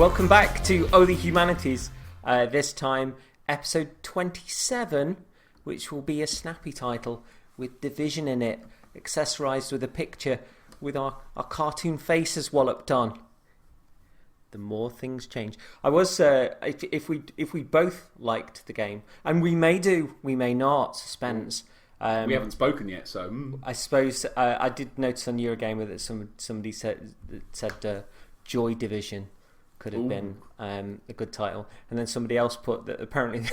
Welcome back to O-T-H Humanities. This time, episode 27, which will be a snappy title with Division in it, accessorised with a picture with our cartoon faces walloped on. The more things change. I was if we both liked the game, and we may do, we may not. Suspense. We haven't spoken yet, so I suppose I did notice on Eurogamer that somebody said Joy Division could have been a good title, and then somebody else put that apparently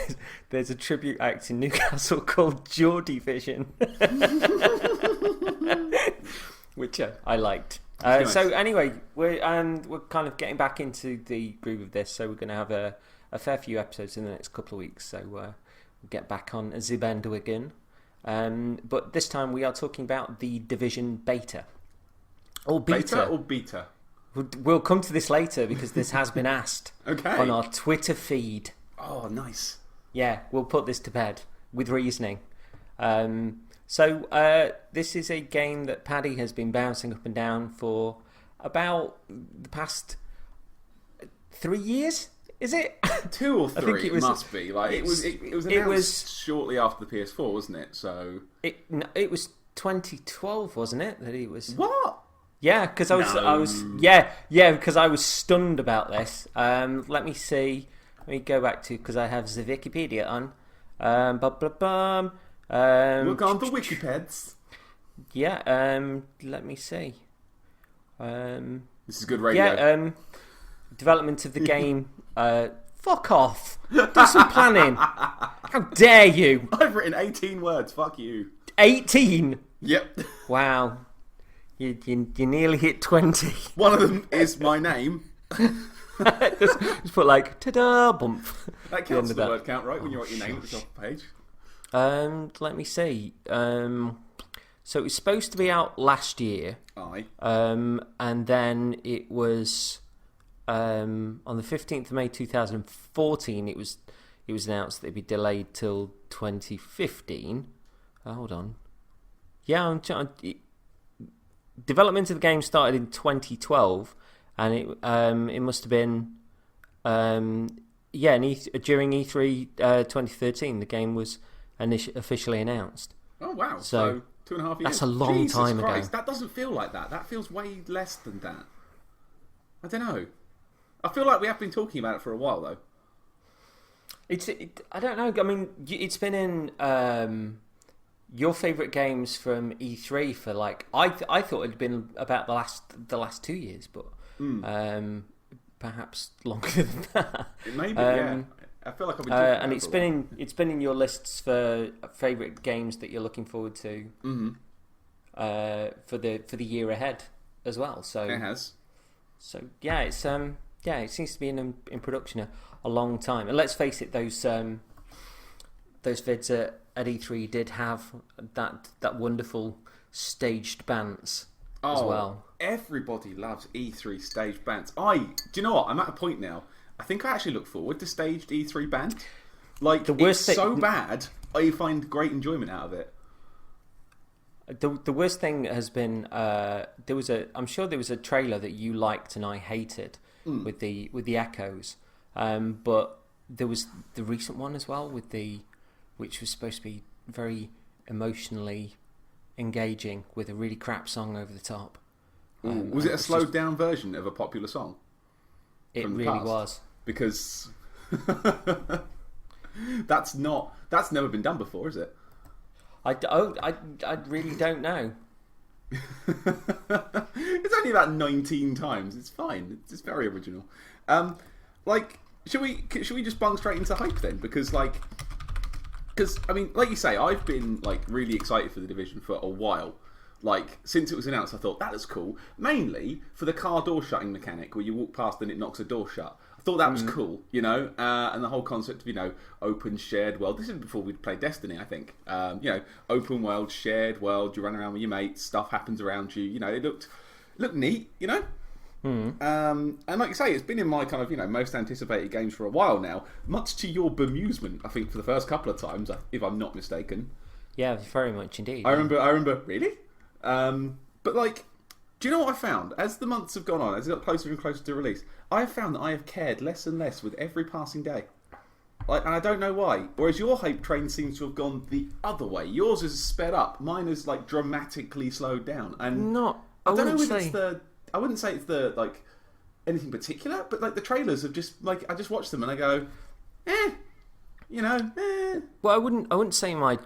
there's a tribute act in Newcastle called Jaw Division, which I liked. Nice. So anyway, we're kind of getting back into the groove of this, so we're going to have a fair few episodes in the next couple of weeks. So we'll get back on Zibandwigan. But this time we are talking about the Division beta. Or beta. Beta or beta? We'll come to this later because this has been asked on our Twitter feed. Oh, nice. Yeah, we'll put this to bed with reasoning. So this is a game that Paddy has been bouncing up and down for about the past 3 years. Is it 2 or 3? I think it must be. Like it was announced shortly after the PS4, wasn't it? So it was 2012, wasn't it? That it was what? Yeah, because because I was stunned about this. Let me see. Let me go back to because I have the Wikipedia on. Look on the Wikipeds. Yeah. Let me see. This is good radio. Yeah. Development of the game. Fuck off. Do some planning. How dare you? I've written 18 words. Fuck you. 18? Yep. Wow. You nearly hit 20. One of them is my name. just put like, ta-da, bump. That counts as the word count, right? When you write your name at the top of the page. Let me see. So it was supposed to be out last year. Aye. And then it was on the 15th of May 2014. It was announced that it'd be delayed till 2015. Hold on. Yeah, development of the game started in 2012, and it must have been during E3 2013 the game was officially announced. Oh wow! So 2.5 years. That's a long time ago. That doesn't feel like that. That feels way less than that. I don't know. I feel like we have been talking about it for a while though. I don't know. I mean, it's been in your favourite games from E3 for like I thought it'd been about the last 2 years, but perhaps longer than that. Maybe, yeah. I feel like I've been talking and it's been in your lists for favourite games that you're looking forward to for the year ahead as well. So it has. So yeah, it seems to be in production a long time. And let's face it, those vids at E3 did have that wonderful staged bants as well. Everybody loves E3 staged bants. Do you know what? I'm at a point now. I think I actually look forward to staged E3 bant. Like, so bad, I find great enjoyment out of it. The worst thing has been I'm sure there was a trailer that you liked and I hated with the echoes, but there was the recent one as well which was supposed to be very emotionally engaging with a really crap song over the top. Was it a slowed down version of a popular song? It really was. Because that's never been done before, is it? I really don't know. It's only about 19 times. It's fine. It's very original. Should we just bung straight into hype then? Because I mean, like you say, I've been like really excited for the Division for a while. Like since it was announced, I thought that was cool. Mainly for the car door shutting mechanic, where you walk past and it knocks a door shut. I thought that was cool, you know, and the whole concept of open shared world. This is before we'd played Destiny, I think. Open world, shared world. You run around with your mates, stuff happens around you. You know, it looked neat, you know. And like you say, it's been in my kind of most anticipated games for a while now. Much to your bemusement, I think for the first couple of times, if I'm not mistaken. Yeah, very much indeed. I remember. Really, but like Do you know what I found? As the months have gone on, as it got closer and closer to release, I have found that I have cared less and less with every passing day. Like, and I don't know why. Whereas your hype train seems to have gone the other way. Yours is sped up. Mine is like dramatically slowed down. And I don't know if it's the. I wouldn't say it's the like anything particular, but like the trailers have just like I just watch them and I go, you know. Well, I wouldn't say my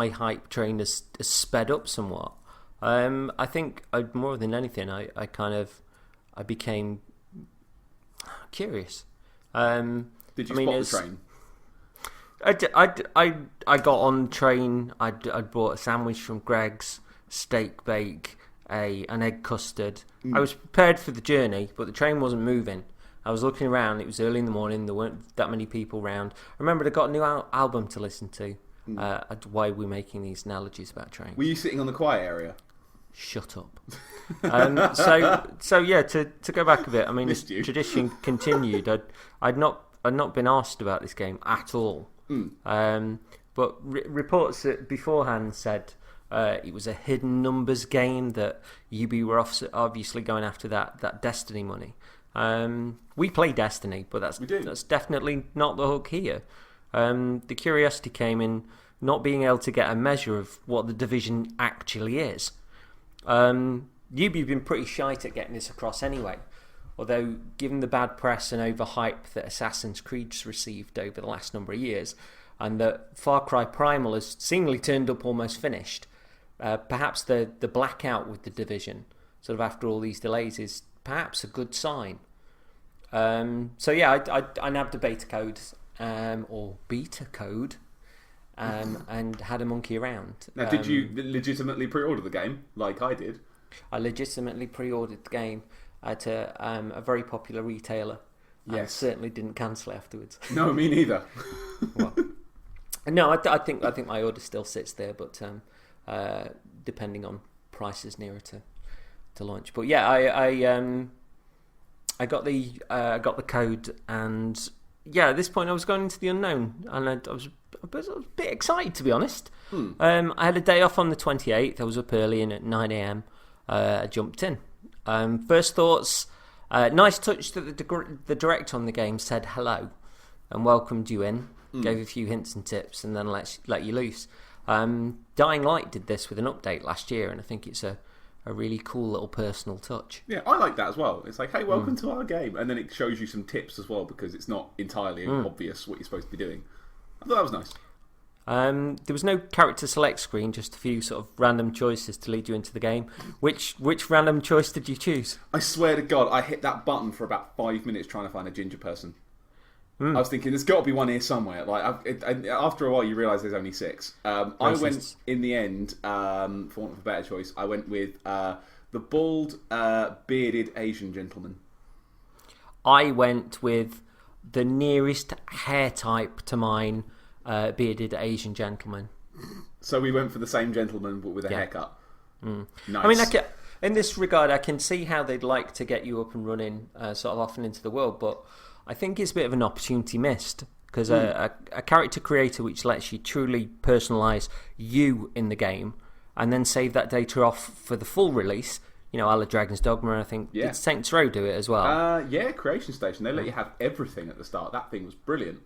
hype train has sped up somewhat. I think more than anything, I became curious. Did you spot the train? I got on the train. I'd bought a sandwich from Greg's, steak bake, an egg custard. I was prepared for the journey, but the train wasn't moving. I was looking around. It was early in the morning. There weren't that many people around. I remembered I got a new album to listen to. Why we're making these analogies about trains. Were you sitting on the quiet area? Shut up. So yeah, to go back a bit, I mean, tradition continued. I'd not been asked about this game at all. But reports that beforehand said it was a hidden numbers game, that UB were obviously going after that Destiny money. We play Destiny, but that's definitely not the hook here. The curiosity came in not being able to get a measure of what the Division actually is. UB have been pretty shite at getting this across anyway. Although, given the bad press and overhype that Assassin's Creed's received over the last number of years, and that Far Cry Primal has seemingly turned up almost finished, perhaps the blackout with the Division, sort of after all these delays, is perhaps a good sign. So yeah, I nabbed a beta code, or beta code, and had a monkey around. Now, did you legitimately pre-order the game, like I did? I legitimately pre-ordered the game at a very popular retailer. Yes. And certainly didn't cancel afterwards. No, me neither. Well, no, I think my order still sits there, but depending on prices nearer to launch. But yeah, I got the code, and yeah, at this point I was going into the unknown, and I was a bit excited, to be honest. I had a day off on the 28th. I was up early, and at 9 a.m. I jumped in. First thoughts, nice touch that the director on the game said hello and welcomed you in, gave a few hints and tips, and then let you loose. Dying Light did this with an update last year, and I think it's a really cool little personal touch. Yeah, I like that as well. It's like, hey, welcome to our game, and then it shows you some tips as well, because it's not entirely obvious what you're supposed to be doing. I thought that was nice. There was no character select screen, just a few sort of random choices to lead you into the game. Which random choice did you choose? I swear to God, I hit that button for about 5 minutes trying to find a ginger person. I was thinking, there's got to be one here somewhere. After a while, you realise there's only 6. I went, in the end, for want of a better choice, I went with the bald, bearded Asian gentleman. I went with the nearest hair type to mine, bearded Asian gentleman. So we went for the same gentleman, but with a haircut. Nice. I mean, in this regard, I can see how they'd like to get you up and running sort of often into the world, but I think it's a bit of an opportunity missed, because a character creator which lets you truly personalise you in the game and then save that data off for the full release, you know, a la Dragon's Dogma, I think. Did Saints Row do it as well? Yeah, Creation Station. They let you have everything at the start. That thing was brilliant.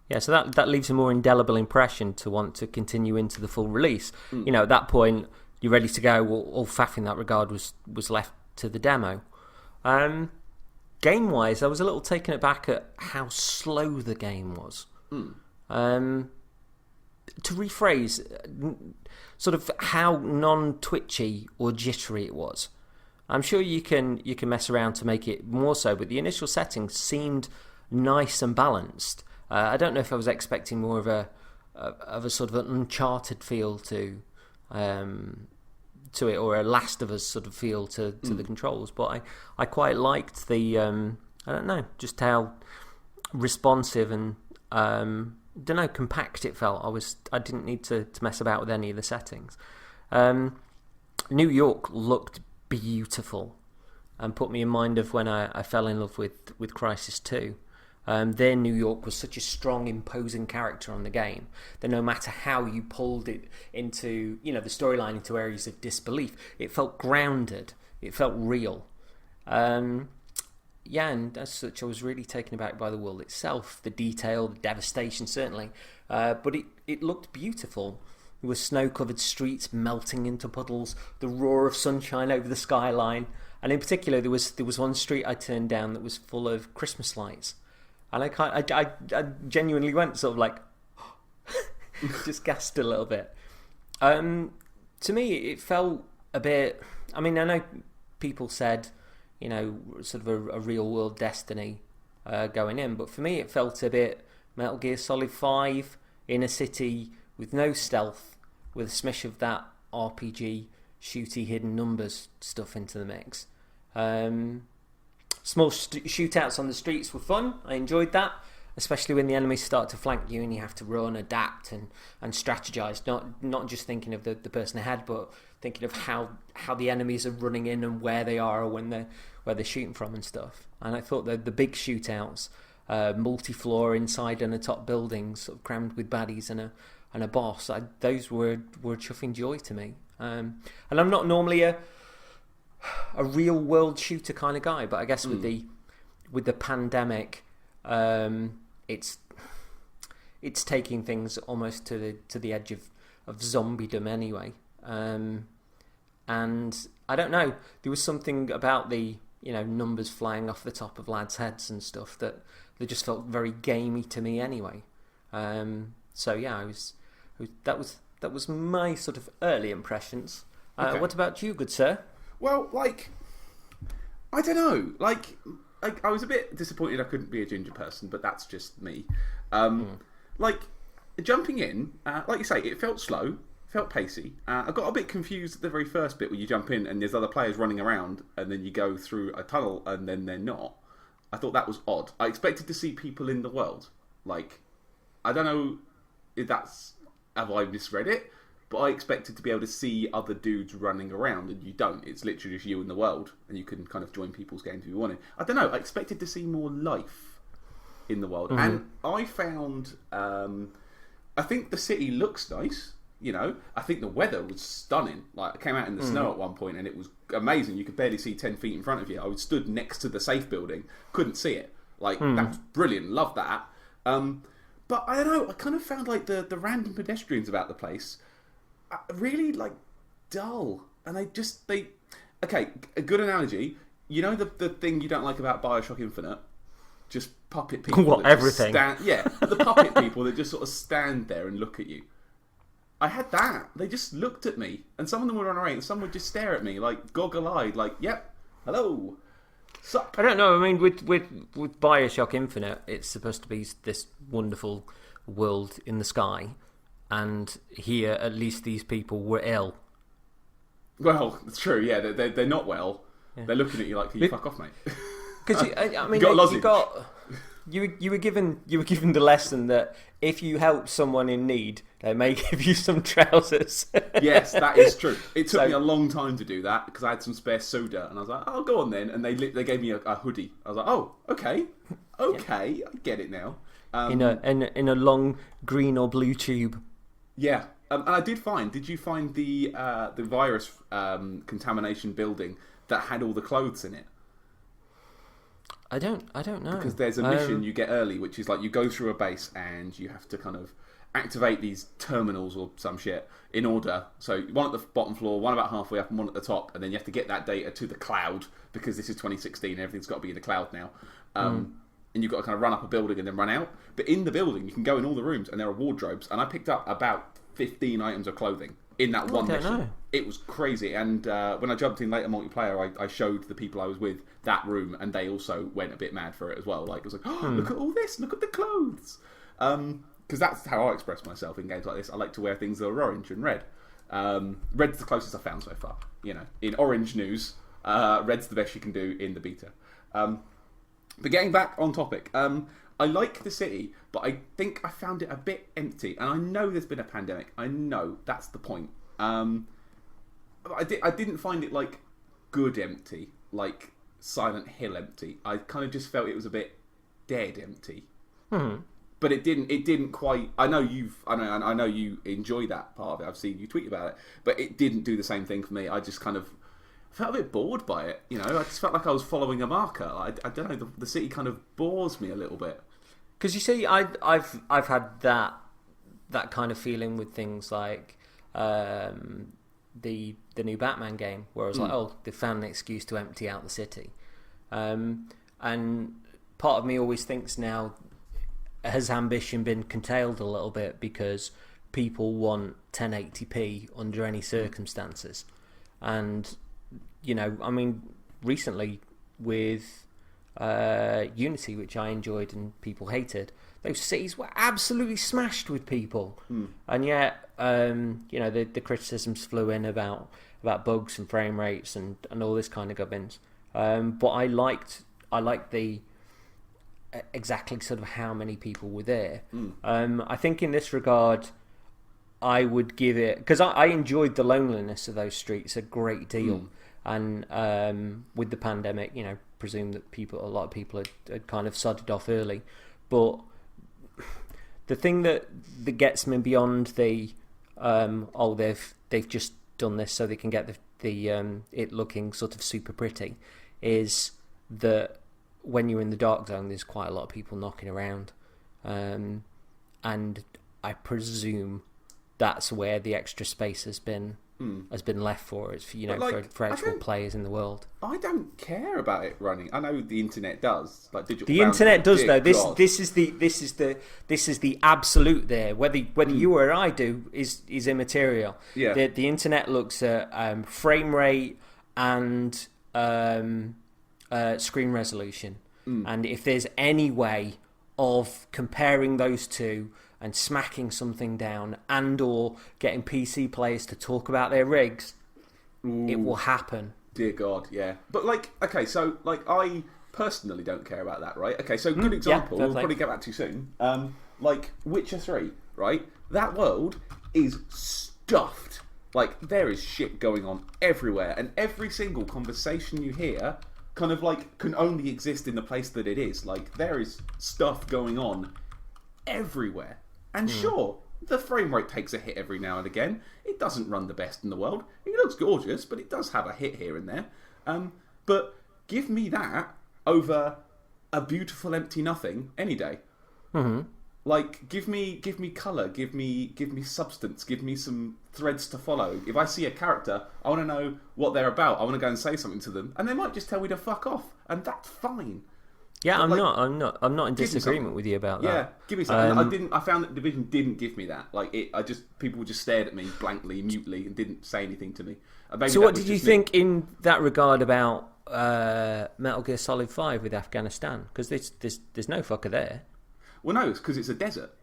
Yeah, so that leaves a more indelible impression to want to continue into the full release. You know, at that point, you're ready to go. All faff in that regard was left to the demo. Game-wise, I was a little taken aback at how slow the game was. To rephrase, sort of how non-twitchy or jittery it was. I'm sure you can mess around to make it more so, but the initial settings seemed nice and balanced. I don't know if I was expecting more of a sort of an Uncharted feel to it, or a Last of Us sort of feel to the controls, but I quite liked the I don't know, just how responsive and compact it felt. I didn't need to mess about with any of the settings. New York looked beautiful and put me in mind of when I fell in love with Crysis 2. Their New York was such a strong, imposing character on the game that no matter how you pulled it into, you know, the storyline into areas of disbelief, it felt grounded. it felt real. Yeah, and as such, I was really taken aback by the world itself, the detail, the devastation, certainly. But it looked beautiful. There were snow-covered streets melting into puddles, the roar of sunshine over the skyline, and in particular, there was one street I turned down that was full of Christmas lights, and I genuinely went sort of like, just gasped a little bit. To me, it felt a bit. I mean, I know people said, sort of a real world Destiny going in, but for me, it felt a bit Metal Gear Solid 5 in a city with no stealth, with a smish of that RPG shooty hidden numbers stuff into the mix. Small shootouts on the streets were fun. I enjoyed that, especially when the enemies start to flank you and you have to run, adapt, and strategize. Not just thinking of the person ahead, but thinking of how the enemies are running in and where they are, or where they're shooting from and stuff. And I thought that the big shootouts, multi-floor inside and atop buildings, sort of crammed with baddies and a boss, those were a chuffing joy to me. And I'm not normally a real world shooter kind of guy, but I guess with the pandemic, it's taking things almost to the edge of zombiedom anyway. And I don't know, there was something about the numbers flying off the top of lads' heads and stuff that just felt very gamey to me anyway. So yeah, that was my sort of early impressions. Okay. What about you, good sir? Well, I don't know. I was a bit disappointed I couldn't be a ginger person, but that's just me. Jumping in, like you say, it felt slow, felt pacey. I got a bit confused at the very first bit where you jump in and there's other players running around, and then you go through a tunnel and then they're not. I thought that was odd. I expected to see people in the world. I don't know if have I misread it, but I expected to be able to see other dudes running around, and you don't. It's literally just you in the world, and you can kind of join people's games if you wanted. I don't know. I expected to see more life in the world, and I found. I think the city looks nice. I think the weather was stunning. I came out in the snow at one point, and it was amazing. You could barely see 10 feet in front of you. I was stood next to the safe building, couldn't see it. That was brilliant. Love that. But I don't know. I kind of found the random pedestrians about the place really dull, and okay, a good analogy. The thing you don't like about BioShock Infinite, just puppet people. What, everything? The puppet people that just sort of stand there and look at you. I had that. They just looked at me, and some of them would run away, and some would just stare at me goggle-eyed, yep, hello, sup. I don't know. I mean, with BioShock Infinite, it's supposed to be this wonderful world in the sky, and here, at least these people were ill. Well, it's true. Yeah, they're not well. Yeah. They're looking at you like, "Can you fuck off, mate?" Because you were given the lesson that if you help someone in need, they may give you some trousers. Yes, that is true. It took me a long time to do that because I had some spare soda, and I was like, "Oh, go on then." And they gave me a hoodie. I was like, "Oh, okay, I get it now." In a long green or blue tube. Yeah, and I did find. Did you find the virus contamination building that had all the clothes in it? I don't know. Because there's a mission you get early, which is you go through a base and you have to kind of activate these terminals or some shit in order. So one at the bottom floor, one about halfway up, and one at the top, and then you have to get that data to the cloud because this is 2016 and everything's got to be in the cloud now. And you've got to kind of run up a building and then run out. But in the building, you can go in all the rooms and there are wardrobes. And I picked up about 15 items of clothing in that one mission. Know. It was crazy. And when I jumped in later multiplayer, I showed the people I was with that room, and they also went a bit mad for it as well. It was oh, look at all this, look at the clothes. Because that's how I express myself in games like this. I like to wear things that are orange and red. Red's the closest I've found so far. In orange news, red's the best you can do in the beta. But getting back on topic, I like the city, but I think I found it a bit empty. And I know there's been a pandemic. I know, that's the point. I didn't find it good empty, like Silent Hill empty. I kind of just felt it was a bit dead empty. But it didn't quite. I know you enjoy that part of it. I've seen you tweet about it, but it didn't do the same thing for me. I just kind of felt a bit bored by it. You know, I just felt like I was following a marker. I don't know. The city kind of bores me a little bit. Because you see, I've had that kind of feeling with things like the new Batman game, where I was like, oh, they found an excuse to empty out the city, and part of me always thinks now, has ambition been curtailed a little bit because people want 1080p under any circumstances? And you know, I mean, recently with Unity, which I enjoyed and people hated, those cities were absolutely smashed with people, and yet you know, the criticisms flew in about bugs and frame rates and all this kind of gubbins. But I liked the exactly sort of how many people were there. I think in this regard, I would give it, because I enjoyed the loneliness of those streets a great deal, and with the pandemic, you know, presume that a lot of people had kind of sodded off early, but the thing that gets me beyond the they've just done this so they can get the it looking sort of super pretty, is that when you're in the dark zone, there's quite a lot of people knocking around, and I presume that's where the extra space has been left for. It's, you know, like, for actual players in the world. I don't care about it running. I know the internet does, like digital. The internet does, though. This is the absolute there. Whether you or I do is immaterial. Yeah. The internet looks at frame rate and screen resolution, and if there's any way of comparing those two and smacking something down, and or getting PC players to talk about their rigs, it will happen. Dear God, yeah. But like, okay, so like I personally don't care about that, right? Okay, so good example. We'll probably get back to soon. Like Witcher 3, right? That world is stuffed. Like there is shit going on everywhere, and every single conversation you hear kind of like can only exist in the place that it is. Like there is stuff going on everywhere. And sure, the frame rate takes a hit every now and again. It doesn't run the best in the world. It looks gorgeous, but it does have a hit here and there. But give me that over a beautiful empty nothing any day. Like give me colour, give me substance, give me some threads to follow. If I see a character, I want to know what they're about. I want to go and say something to them, and they might just tell me to fuck off, and that's fine. Yeah, I'm not in disagreement with you about that. Yeah, give me something. I found that Division didn't give me that. Like people just stared at me blankly, mutely, and didn't say anything to me. So what did you think in that regard about Metal Gear Solid 5 with Afghanistan? Because there's no fucker there. Well, no, it's because it's a desert.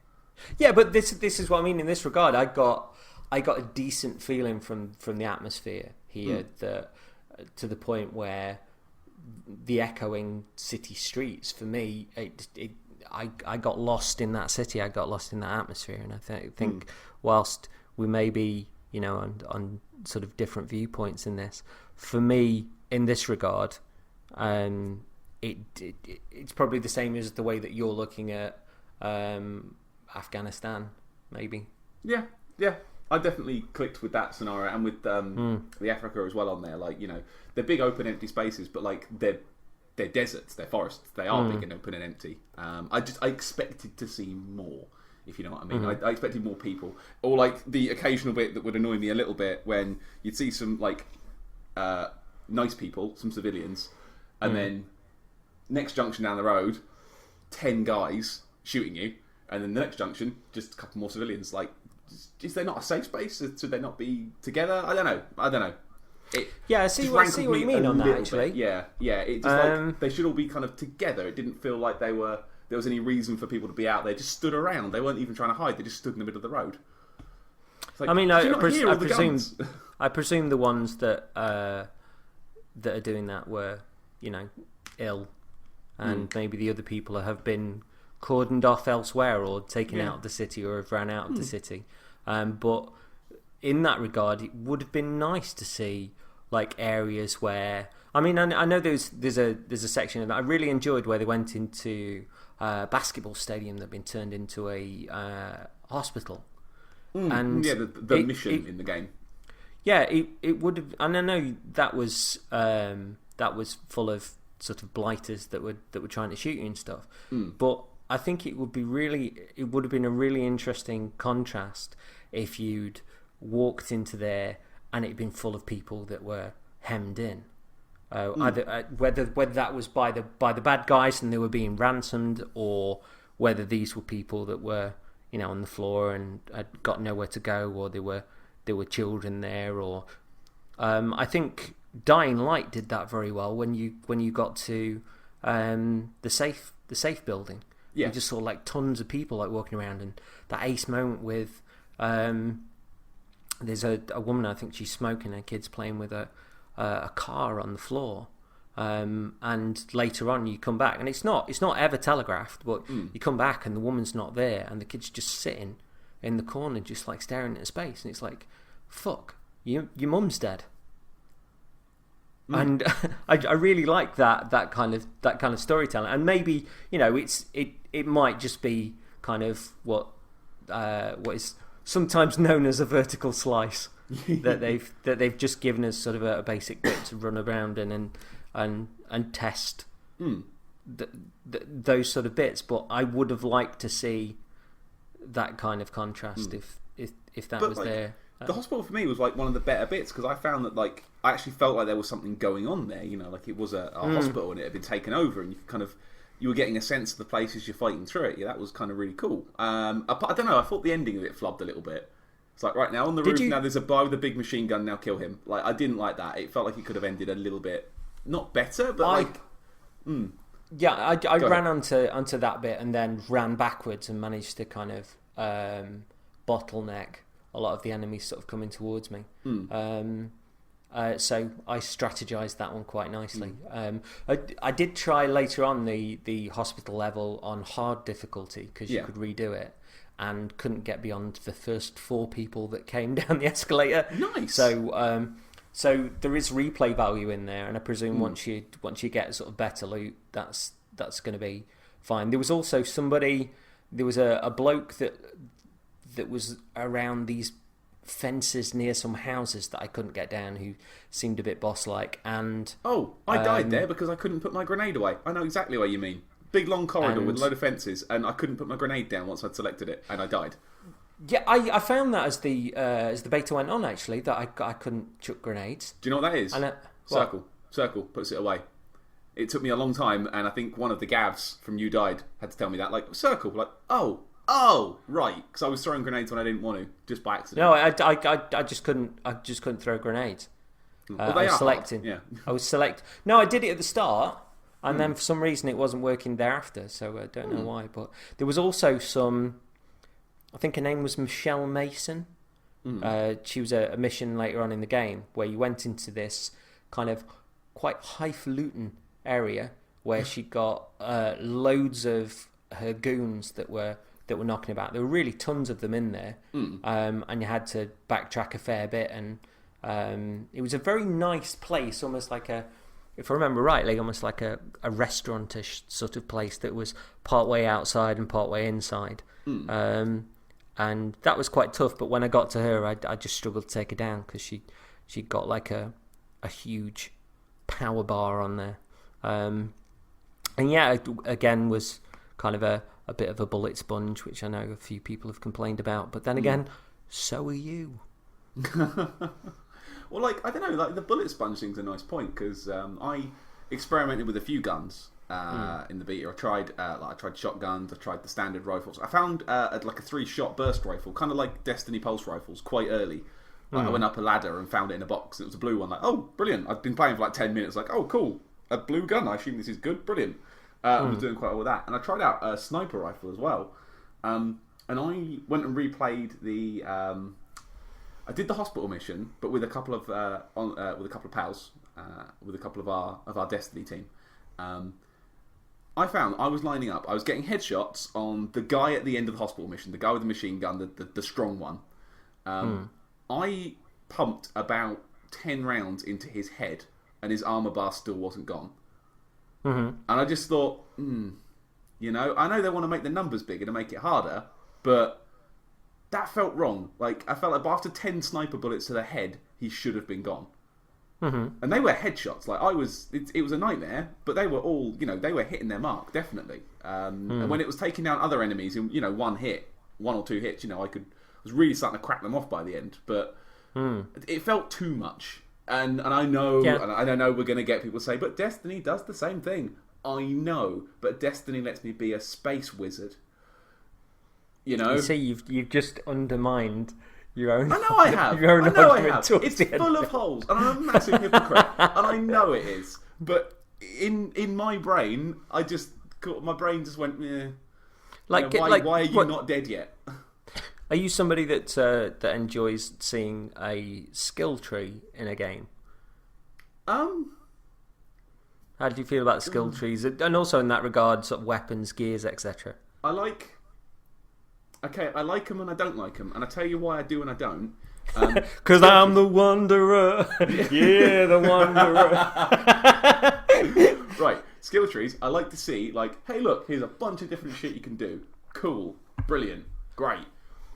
Yeah, but this is what I mean in this regard. I got a decent feeling from the atmosphere here, that to the point where the echoing city streets, for me, I got lost in that city. I got lost in that atmosphere, and I think whilst we may be, you know, on sort of different viewpoints in this, for me in this regard, it's probably the same as the way that you're looking at Afghanistan, maybe. Yeah. I definitely clicked with that scenario, and with the Africa as well on there. Like, you know, they're big open empty spaces, but like they're deserts, they're forests. They are big and open and empty. I expected to see more, if you know what I mean. I expected more people, or like the occasional bit that would annoy me a little bit when you'd see some like nice people, some civilians, and then next junction down the road, 10 guys shooting you, and then the next junction, just a couple more civilians. Like, is there not a safe space? Should they not be together? I don't know. I see what you mean on that, actually. Yeah. It's just like they should all be kind of together. It didn't feel like there was any reason for people to be out there. Just stood around. They weren't even trying to hide. They just stood in the middle of the road. Like, I mean, I presume the ones that are doing that were, you know, ill, and maybe the other people have been cordoned off elsewhere or taken out of the city or have ran out of the city. But in that regard, it would have been nice to see like areas where, I mean, I know there's a section of that I really enjoyed where they went into a basketball stadium that had been turned into a hospital. And the mission in the game. Yeah, it would have, and I know that was full of sort of blighters that were trying to shoot you and stuff. But I think it would have been a really interesting contrast if you'd walked into there and it'd been full of people that were hemmed in. Either whether that was by the bad guys and they were being ransomed, or whether these were people that were, you know, on the floor and had got nowhere to go, or there were children there, or I think Dying Light did that very well when you got to the safe building. Yeah. You just saw like tons of people like walking around, and that ace moment with there's a woman, I think she's smoking, her kid's playing with a car on the floor, and later on you come back and it's not ever telegraphed, but you come back and the woman's not there and the kid's just sitting in the corner just like staring into space, and it's like, fuck, your mum's dead. And I really like that kind of storytelling, and maybe, you know, it might just be kind of what is sometimes known as a vertical slice that they've just given us sort of a basic bit to run around in and test those sort of bits. But I would have liked to see that kind of contrast if that was there. The hospital for me was like one of the better bits, because I found that like I actually felt like there was something going on there. You know, like it was a hospital and it had been taken over, and you were getting a sense of the places you're fighting through it. Yeah, that was kind of really cool. I don't know. I thought the ending of it flubbed a little bit. It's like, right, now on the roof, now there's a guy with a big machine gun. Now kill him. Like, I didn't like that. It felt like it could have ended a little bit not better, but Yeah, I ran onto that bit and then ran backwards and managed to kind of bottleneck a lot of the enemies sort of coming towards me. So I strategized that one quite nicely. I did try later on the hospital level on hard difficulty, because you could redo it, and couldn't get beyond the first 4 people that came down the escalator. Nice. So there is replay value in there, and I presume once you get sort of better loot, that's going to be fine. There was also a bloke that was around these fences near some houses that I couldn't get down, who seemed a bit boss-like, and I died there because I couldn't put my grenade away. I know exactly what you mean. Big long corridor with a load of fences, and I couldn't put my grenade down once I'd selected it, and I died. Yeah, I found that as the beta went on, actually, that I couldn't chuck grenades. Do you know what that is? Circle puts it away. It took me a long time, and I think one of the Gavs from You Died had to tell me that, like, circle, like, oh, right, because I was throwing grenades when I didn't want to, just by accident. No, I just couldn't throw grenades. Well, I was selecting. Yeah. No, I did it at the start, and then for some reason it wasn't working thereafter. So I don't know why. But there was also some. I think her name was Michelle Mason. She was a mission later on in the game where you went into this kind of quite highfalutin area where she got loads of her goons that were knocking about. There were really tons of them in there, and you had to backtrack a fair bit. And it was a very nice place, almost like if I remember rightly, almost like a restaurant-ish sort of place that was part way outside and part way inside. And that was quite tough. But when I got to her, I just struggled to take her down because she got like a huge power bar on there. And yeah, it, again, was kind of a bit of a bullet sponge, which I know a few people have complained about. But then again, so are you. Well, like, I don't know, like the bullet sponge thing's a nice point, because I experimented with a few guns in the beta. I tried shotguns, I tried the standard rifles. I found like a 3-shot burst rifle, kind of like Destiny pulse rifles, quite early. Like, I went up a ladder and found it in a box. It was a blue one. Like, oh, brilliant! I'd been playing for like 10 minutes. Like, oh, cool, a blue gun. I assume this is good. Brilliant. I was doing quite well with that, and I tried out a sniper rifle as well. And I went and replayed the. I did the hospital mission, but with a couple of pals, with a couple of our Destiny team. I found I was lining up. I was getting headshots on the guy at the end of the hospital mission, the guy with the machine gun, the strong one. I pumped about 10 rounds into his head, and his armor bar still wasn't gone. And I just thought, you know, I know they want to make the numbers bigger to make it harder, but that felt wrong. Like, I felt like after 10 sniper bullets to the head, he should have been gone. Mm-hmm. And they were headshots. Like, it was a nightmare, but they were all, they were hitting their mark, definitely. And when it was taking down other enemies in, one or two hits, I was really starting to crack them off by the end. But it felt too much. And I know, and I know we're going to get people say, but Destiny does the same thing. I know, but Destiny lets me be a space wizard. You see, you've just undermined your own. I know I have. Your own argument. It's full of holes, and I'm a massive hypocrite, and I know it is. But in my brain, my brain just went, eh. Why are you not dead yet? Are you somebody that enjoys seeing a skill tree in a game? How do you feel about skill trees, and also in that regard, sort of weapons, gears, etc.? I like them and I don't like them, and I tell you why I do and I don't. Because I'm the wanderer. Yeah, the wanderer. Right, skill trees. I like to see, like, hey, look, here's a bunch of different shit you can do. Cool, brilliant, great.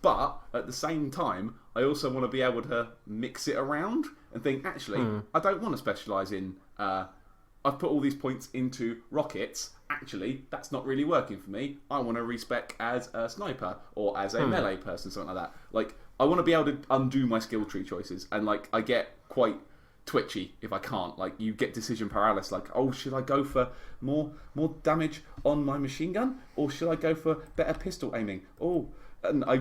But at the same time, I also want to be able to mix it around and think, actually, I don't want to specialise in. I've put all these points into rockets. Actually, that's not really working for me. I want to respec as a sniper or as a melee person, something like that. Like, I want to be able to undo my skill tree choices, and like, I get quite twitchy if I can't. Like, you get decision paralysis. Like, oh, should I go for more damage on my machine gun, or should I go for better pistol aiming? Oh. And I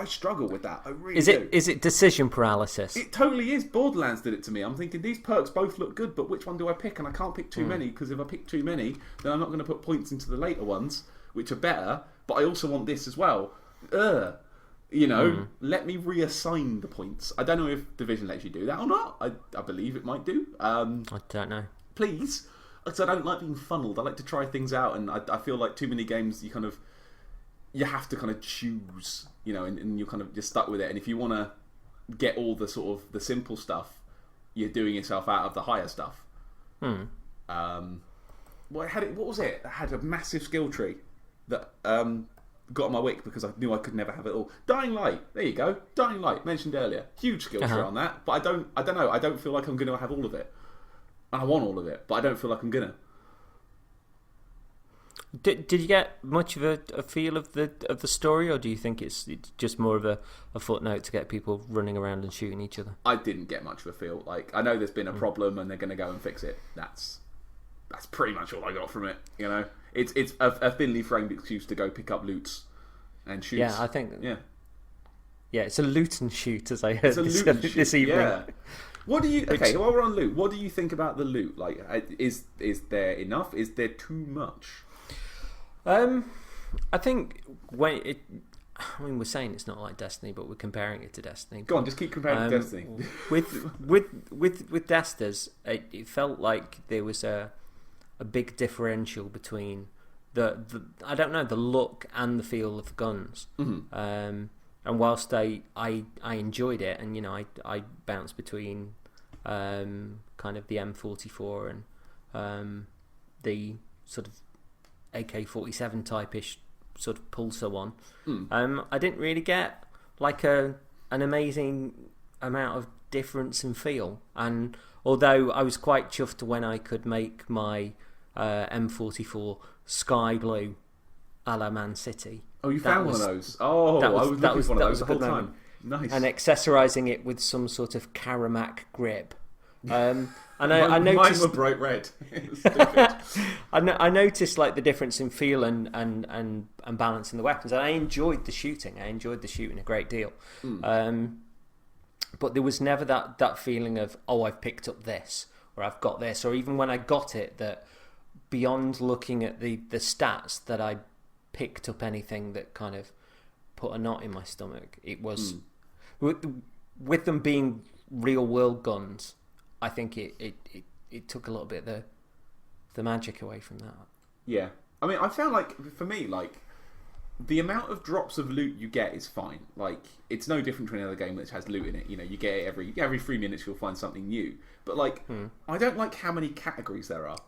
struggle with that. I really do. Is it decision paralysis? It totally is. Borderlands did it to me. I'm thinking, these perks both look good, but which one do I pick? And I can't pick too many, because if I pick too many, then I'm not going to put points into the later ones, which are better, but I also want this as well. Let me reassign the points. I don't know if Division lets you do that or not. I believe it might do. I don't know. Please. Because I don't like being funneled. I like to try things out, and I feel like too many games, you have to kind of choose, and you're stuck with it. And if you want to get all the sort of the simple stuff, you're doing yourself out of the higher stuff. What was it? I had a massive skill tree that got on my wick because I knew I could never have it all. Dying Light. There you go. Dying Light, mentioned earlier. Huge skill tree on that. But I don't know. I don't feel like I'm going to have all of it. And I want all of it, but I don't feel like I'm going to. Did you get much of a feel of the story, or do you think it's just more of a footnote to get people running around and shooting each other? I didn't get much of a feel. Like, I know there's been a problem and they're going to go and fix it. That's pretty much all I got from it. It's a thinly framed excuse to go pick up loots and shoot. Yeah, I think. Yeah, it's a loot and shoot, as I heard this evening. Yeah. What do you? Okay, while we're on loot, what do you think about the loot? Like, is there enough? Is there too much? I think we're saying it's not like Destiny, but we're comparing it to Destiny. Go on, just keep comparing it to Destiny. with Destas, it felt like there was a big differential between the look and the feel of the guns. And whilst I enjoyed it, and I bounced between kind of the M44 and the sort of AK-47 type-ish sort of pulsar one. I didn't really get like an amazing amount of difference in feel, and although I was quite chuffed when I could make my M44 sky blue a la Man City. Oh, you found one of those? Oh, I was looking for one of those the whole time. Nice. And accessorising it with some sort of Karamak grip. And I mine noticed were bright red. I noticed like the difference in feel and balance in the weapons, and I enjoyed the shooting. I enjoyed the shooting a great deal. But there was never that feeling of, oh, I've picked up this, or I've got this, or even when I got it, that beyond looking at the stats, that I picked up anything that kind of put a knot in my stomach. It was with them being real world guns. I think it took a little bit of the magic away from that. Yeah. I mean, I found like, for me, like, the amount of drops of loot you get is fine. Like, it's no different to any other game which has loot in it. You get it every 3 minutes you'll find something new. But like, I don't like how many categories there are.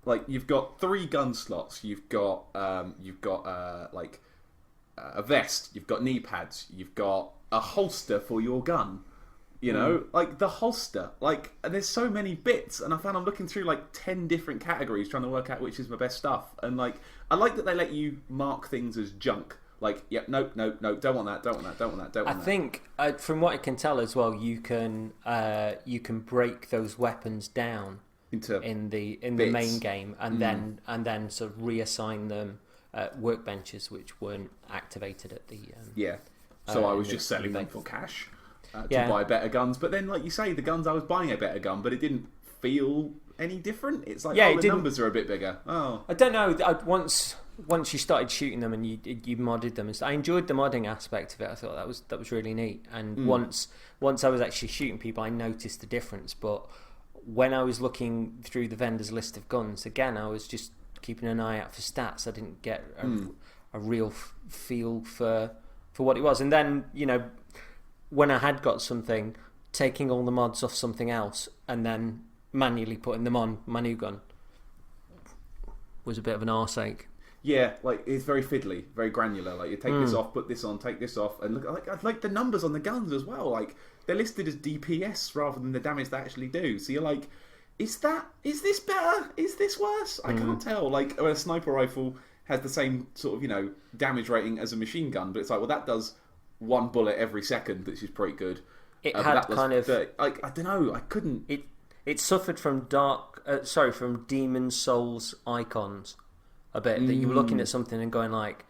Like, you've got 3 gun slots. You've got a vest, you've got knee pads, you've got a holster for your gun. You know, like the holster, like, and there's so many bits, and I found I'm looking through like 10 different categories trying to work out which is my best stuff. And like, I like that they let you mark things as junk. Like, yep, nope, don't want that, don't want that, don't want that, don't want that. I think, from what I can tell as well, you can break those weapons down Into in the bits. main game, and then sort of reassign them workbenches which weren't activated at the yeah. So I was just selling them for cash. To buy better guns, but then, like you say, the guns I was buying a better gun, but it didn't feel any different. It's like, the numbers are a bit bigger. Oh, I don't know. Once you started shooting them and you modded them, I enjoyed the modding aspect of it. I thought that was really neat. And once I was actually shooting people, I noticed the difference. But when I was looking through the vendor's list of guns, again, I was just keeping an eye out for stats. I didn't get a real feel for what it was. And then, you know, when I had got something, taking all the mods off something else and then manually putting them on my new gun was a bit of an arse ache. Yeah, like, it's very fiddly, very granular. Like, you take this off, put this on, take this off, and look, I like the numbers on the guns as well. Like, they're listed as DPS rather than the damage they actually do. So you're like, is this better? Is this worse? I can't tell. Like, a sniper rifle has the same sort of, you know, damage rating as a machine gun, but it's like, well, that does one bullet every second, which is pretty good. It had kind of like, I don't know, I couldn't. It suffered from from Demon Souls icons a bit. That you were looking at something and going like,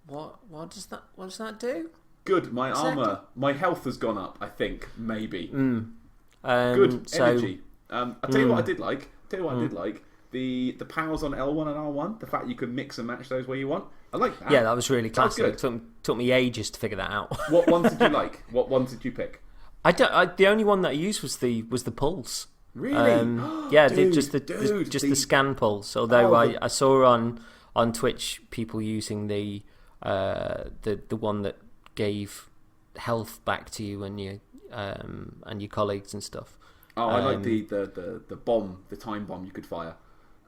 what does that do? Good, my armor, my health has gone up. I think maybe. Good energy. I'll tell you what I did like. The powers on L1 and R1. The fact you could mix and match those where you want. I like that. Yeah, that was really classic. Good. Took me ages to figure that out. What ones did you like? What ones did you pick? The only one that I used was the pulse. Really? Yeah, dude, just the scan pulse. Although I saw on Twitch people using the one that gave health back to you and your colleagues and stuff. Oh, I like the bomb, the time bomb you could fire.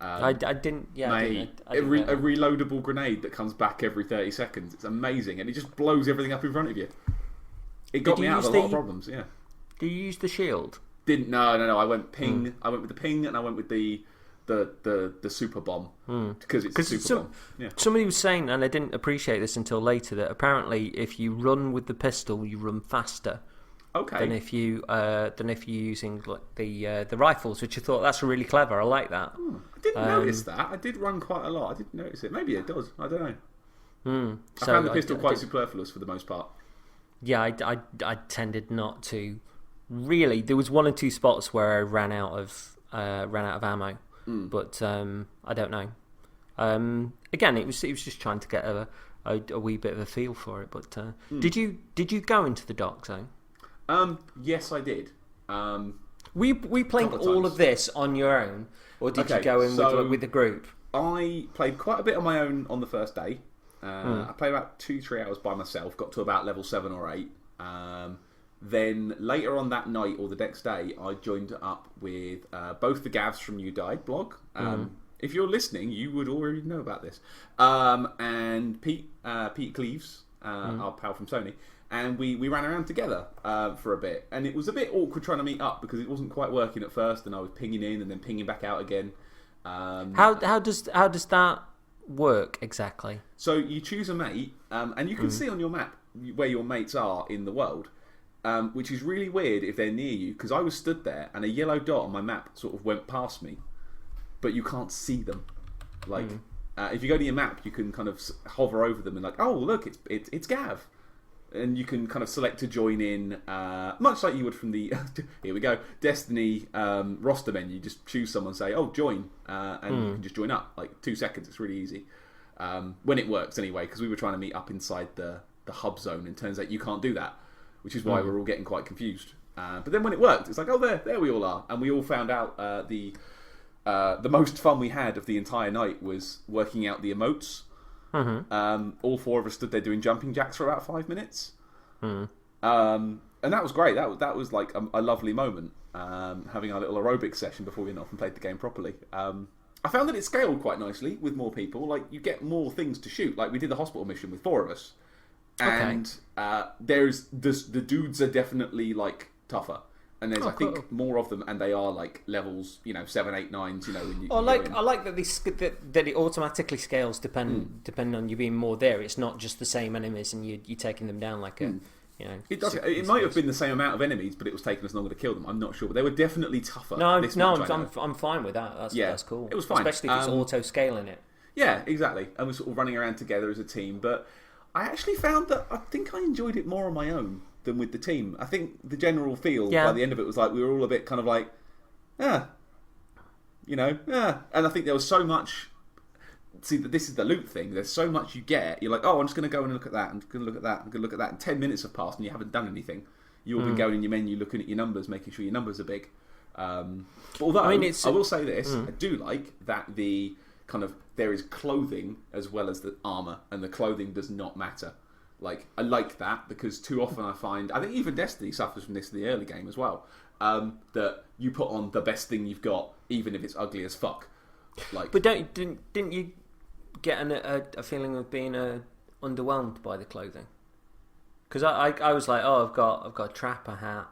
I didn't. Yeah, a reloadable grenade that comes back every 30 seconds. It's amazing, and it just blows everything up in front of you. It got me out of a lot of problems. Yeah. Do you use the shield? Didn't. No. I went ping. I went with the ping, and I went with the super bomb because it's a super bomb. Yeah. Somebody was saying, and I didn't appreciate this until later, that apparently if you run with the pistol, you run faster. Okay. Than if you're using like the rifles, which I thought that's really clever. I like that. I didn't notice that. I did run quite a lot. I didn't notice it. Maybe it does. I don't know. I found the pistol quite superfluous for the most part. Yeah, I tended not to. Really, there was one or two spots where I ran out of ammo, but I don't know. Again, it was just trying to get a wee bit of a feel for it. But did you go into the dark zone? Yes, I did. We played all of this on your own, or did you go in with the group? I played quite a bit on my own on the first day. I played about 2-3 hours by myself, got to about level 7 or 8. Then later on that night or the next day, I joined up with both the Gavs from You Died blog. If you're listening, you would already know about this. And Pete Cleaves, our pal from Sony. And we ran around together for a bit. And it was a bit awkward trying to meet up because it wasn't quite working at first, and I was pinging in and then pinging back out again. How does that work exactly? So you choose a mate, and you can see on your map where your mates are in the world, which is really weird if they're near you, because I was stood there and a yellow dot on my map sort of went past me, but you can't see them. Like, if you go to your map, you can kind of hover over them and like, oh look, it's Gav. And you can kind of select to join in, much like you would from the here we go Destiny roster menu. You just choose someone, say, "Oh, join," and you can just join up. Like 2 seconds. It's really easy when it works anyway. Because we were trying to meet up inside the hub zone, and turns out you can't do that, which is why we're all getting quite confused. But then when it worked, it's like, oh, there we all are, and we all found out the most fun we had of the entire night was working out the emotes. All 4 of us stood there doing jumping jacks for about 5 minutes, and that was great. That was like a lovely moment, having our little aerobic session before we went off and played the game properly. I found that it scaled quite nicely with more people. Like, you get more things to shoot. Like, we did the hospital mission with 4 of us. And the dudes are definitely, like, tougher. And there's, I think, more of them, and they are, like, levels, 7, 8, 9s, when you I like that that it automatically scales depending on you being more there. It's not just the same enemies and you're taking them down like a... It does. It might have been the same amount of enemies, but it was taking us longer to kill them. I'm not sure, but they were definitely tougher. I'm fine with that. That's cool. It was fine, especially if it's auto scaling it. Yeah, exactly. And we're sort of running around together as a team. But I actually found that I think I enjoyed it more on my own than with the team. I think the general feel by the end of it was like we were all a bit kind of like, And I think there was so much. See, this is the loot thing. There's so much you get. You're like, oh, I'm just going to go and look at that. I'm going to look at that. I'm going to look at that. And 10 minutes have passed and you haven't done anything. You've been going in your menu, looking at your numbers, making sure your numbers are big. Although, I will say this, I do like that there is clothing as well as the armour, and the clothing does not matter. Like, I like that because too often I find, I think even Destiny suffers from this in the early game as well, that you put on the best thing you've got, even if it's ugly as fuck. Like, but didn't you get a feeling of being underwhelmed by the clothing? Because I was like, oh, I've got a trapper hat.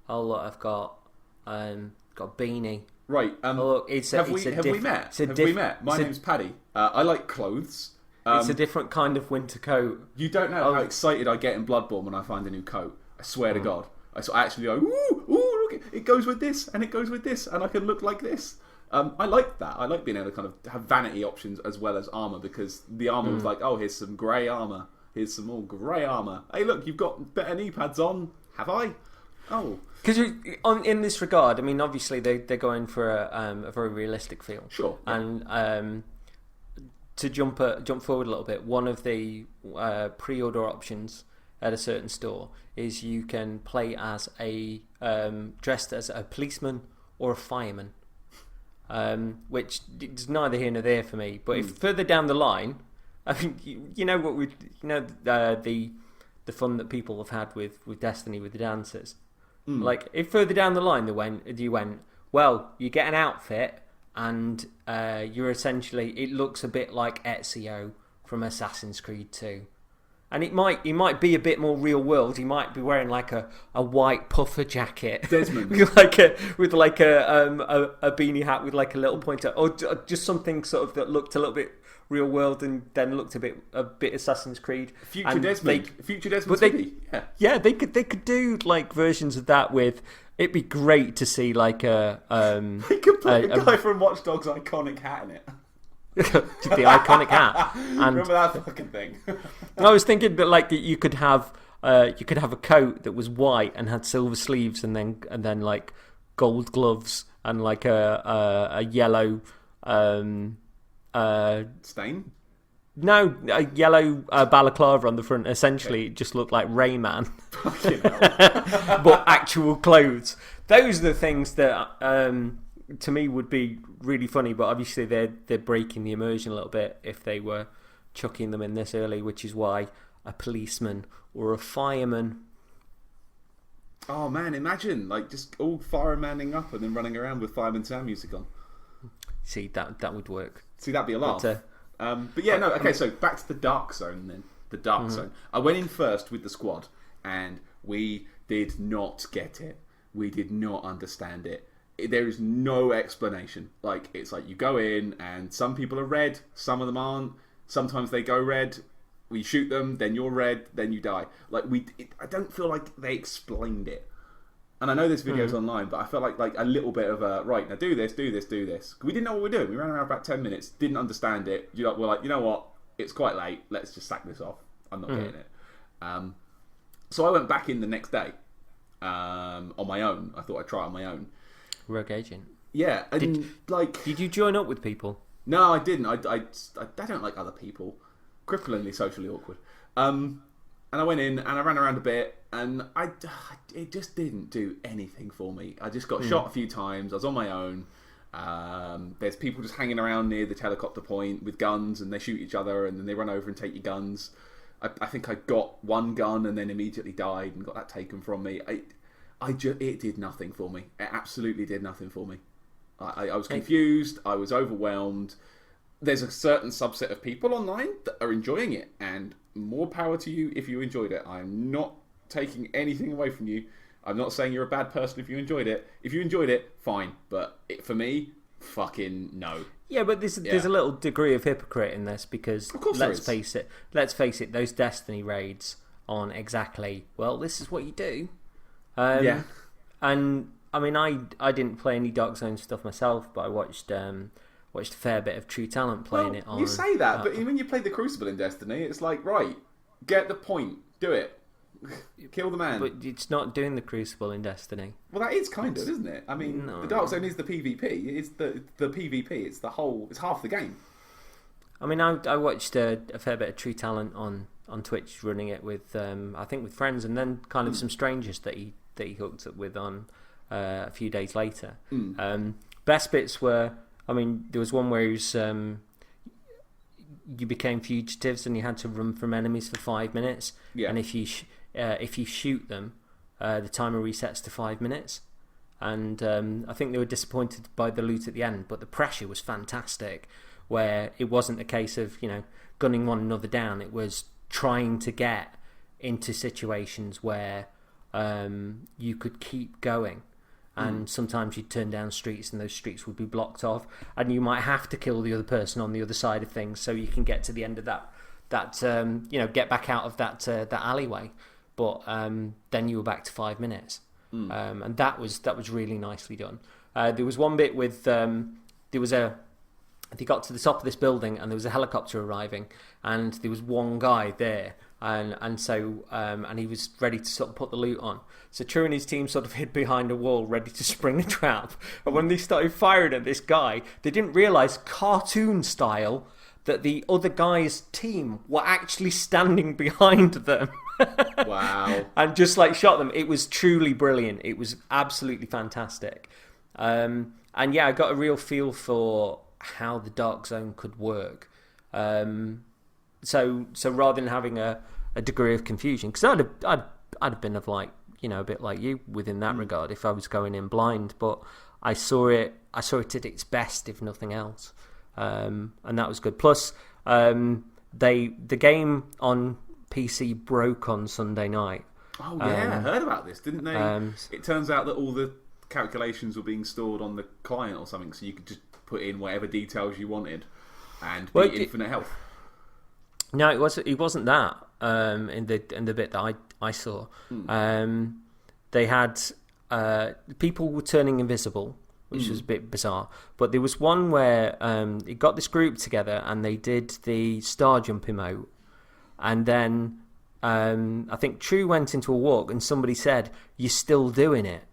Oh look, I've got a beanie. Right. Look, have we met? My name's Paddy. I like clothes. It's a different kind of winter coat. You don't know how excited I get in Bloodborne when I find a new coat. I swear to God. I actually go, ooh, look, it goes with this, and it goes with this, and I can look like this. I like that. I like being able to kind of have vanity options as well as armour, because the armour was like, oh, here's some grey armour. Here's some more grey armour. Hey, look, you've got better knee pads on. Have I? Oh. Because in this regard, I mean, obviously they're going for a very realistic feel. Sure. And to jump forward a little bit, one of the pre-order options at a certain store is you can play as dressed as a policeman or a fireman. Which is neither here nor there for me. But if further down the line, I mean, the fun that people have had with Destiny with the dancers. Like, if further down the line you went, well, you get an outfit and you're essentially, it looks a bit like Ezio from Assassin's Creed 2. And it might be a bit more real world. He might be wearing like a white puffer jacket, Desmond, with a beanie hat with like a little pointer, or just something sort of that looked a little bit real world and then looked a bit Assassin's Creed. Future Desmond. They could do like versions of that with. It'd be great to see like a. They could put a guy from Watch Dogs' iconic hat in it. The iconic hat. And remember that fucking thing? I was thinking that like you could have a coat that was white and had silver sleeves, and then like gold gloves and like a yellow stain. No, a yellow balaclava on the front. Essentially, it just looked like Rayman. Fucking hell. But actual clothes. Those are the things that to me would be really funny, but obviously they're breaking the immersion a little bit if they were chucking them in this early, which is why a policeman or a fireman. Oh man, imagine like just all firemanning up and then running around with Fireman Sam music on. See, that would work. See, that'd be a laugh. But yeah, no, okay, so back to the Dark Zone then. The Dark Zone. I went in first with the squad and we did not get it. We did not understand it. There is no explanation. Like, it's like you go in and some people are red, some of them aren't. Sometimes they go red, we shoot them, then you're red, then you die. Like, I don't feel like they explained it. And I know this video's online, but I felt like a little bit of a, right, now do this. We didn't know what we were doing. We ran around about 10 minutes, didn't understand it. We're like, you know what? It's quite late. Let's just sack this off. I'm not getting it. So I went back in the next day on my own. I thought I'd try it on my own. Rogue agent. Yeah, and did you join up with people? No, I didn't. I don't like other people. Cripplingly socially awkward. And I went in and I ran around a bit, and it just didn't do anything for me. I just got shot a few times. I was on my own. There's people just hanging around near the helicopter point with guns, and they shoot each other, and then they run over and take your guns. I think I got one gun and then immediately died and got that taken from me. It did nothing for me. It absolutely did nothing for me. I was confused. I was overwhelmed. There's a certain subset of people online that are enjoying it, and more power to you if you enjoyed it. I'm not taking anything away from you. I'm not saying you're a bad person if you enjoyed it. If you enjoyed it, fine. But for me, fucking no. Yeah, but there's a little degree of hypocrite in this because let's face it, those Destiny raids aren't exactly, well, this is what you do. And I mean, I didn't play any Dark Zone stuff myself, but I watched a fair bit of True Talent playing it on. You say that, but when you play the Crucible in Destiny, it's like, right, get the point, do it. Kill the man. But it's not doing the Crucible in Destiny. Well, that is kind of, isn't it? I mean, the Dark Zone is the PvP. It's the PvP. It's it's half the game. I mean, I watched a fair bit of True Talent on Twitch, running it with I think with friends, and then kind of some strangers that he hooked up with on a few days later. Best bits were, I mean, there was one where he was, you became fugitives and you had to run from enemies for 5 minutes. Yeah. And if you shoot them, the timer resets to 5 minutes. And I think they were disappointed by the loot at the end, but the pressure was fantastic, where it wasn't a case of, gunning one another down. It was trying to get into situations where you could keep going. And sometimes you'd turn down streets and those streets would be blocked off, and you might have to kill the other person on the other side of things so you can get to the end of that get back out of that alleyway. But then you were back to 5 minutes. And that was really nicely done. There was one bit with they got to the top of this building and there was a helicopter arriving, and there was one guy there, and so he was ready to sort of put the loot on. So True and his team sort of hid behind a wall, ready to spring a trap. And when they started firing at this guy, they didn't realise, cartoon style, that the other guy's team were actually standing behind them. Wow. And just shot them. It was truly brilliant. It was absolutely fantastic. And yeah, I got a real feel for how the Dark Zone could work. So rather than having a degree of confusion, because I'd have been a bit like you within that regard if I was going in blind, but I saw it at its best, if nothing else. And that was good. Plus, the game on PC broke on Sunday night. Oh yeah, I heard about this, didn't they? It turns out that all the calculations were being stored on the client or something, so you could just put in whatever details you wanted and be infinite health. No, it wasn't that. In the bit that I saw, they had people were turning invisible, which was a bit bizarre. But there was one where it got this group together and they did the star jump emote, and then I think True went into a walk and somebody said, "You're still doing it."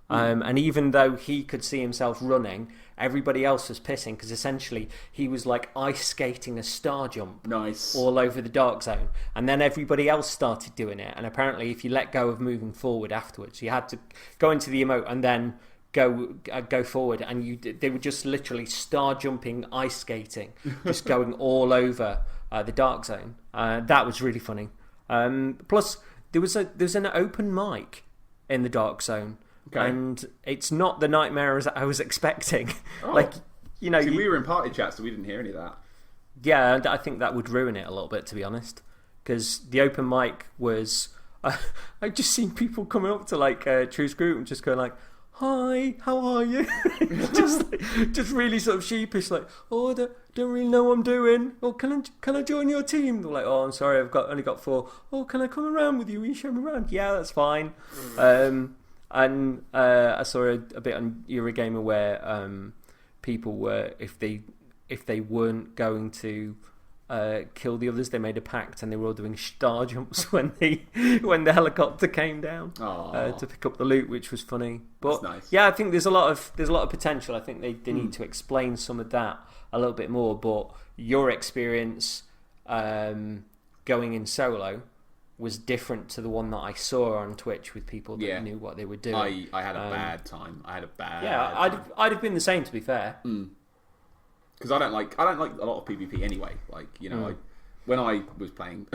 And even though he could see himself running, everybody else was pissing, because essentially he was ice skating a star jump all over the Dark Zone, and then everybody else started doing it. And apparently if you let go of moving forward afterwards, you had to go into the emote and then go forward, and they were just literally star jumping, ice skating, just going all over the Dark Zone. That was really funny. Plus there was an open mic in the Dark Zone. Okay. And it's not the nightmare as I was expecting. Oh. See, we were in party chat, so we didn't hear any of that. Yeah, I think that would ruin it a little bit, to be honest. Because the open mic was... I've just seen people coming up to True's group and just going "Hi, how are you?" just really sort of sheepish, "Oh, I don't really know what I'm doing. Oh, can I join your team?" They're like, "Oh, I'm sorry, only got 4. Oh, can I come around with you? Will you show me around?" "Yeah, that's fine." And I saw a bit on Eurogamer where people were, if they weren't going to kill the others, they made a pact and they were all doing star jumps when the helicopter came down to pick up the loot, which was funny. But that's nice. Yeah, I think there's a lot of potential. I think they need to explain some of that a little bit more. But your experience going in solo was different to the one that I saw on Twitch with people that knew what they were doing. I had a bad time. I'd have been the same, to be fair. Because I don't like a lot of PvP anyway. When I was playing,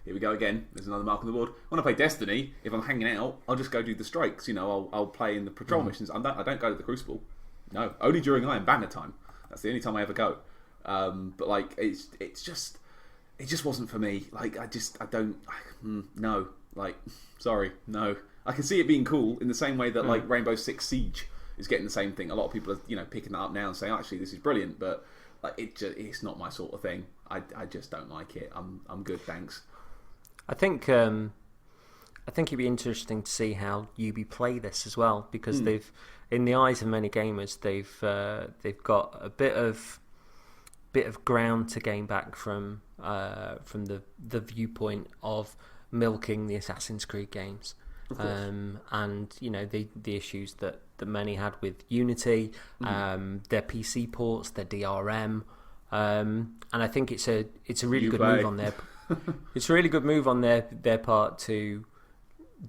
here we go again. There's another mark on the board. When I play Destiny, if I'm hanging out, I'll just go do the strikes. I'll play in the patrol missions. I don't go to the Crucible. No, only during Iron Banner time. That's the only time I ever go. But like, it just wasn't for me. Like, no. Like, sorry, no. I can see it being cool in the same way that like Rainbow Six Siege is getting the same thing. A lot of people are picking that up now and saying, actually, this is brilliant, but like it's not my sort of thing. I just don't like it. I'm good, thanks. I think it'd be interesting to see how Ubi play this as well, because they've, in the eyes of many gamers, they've got a bit of ground to gain back from the viewpoint of milking the Assassin's Creed games, and the issues that many had with Unity, their PC ports, their DRM, and I think it's a really good move on their it's a really good move on their part to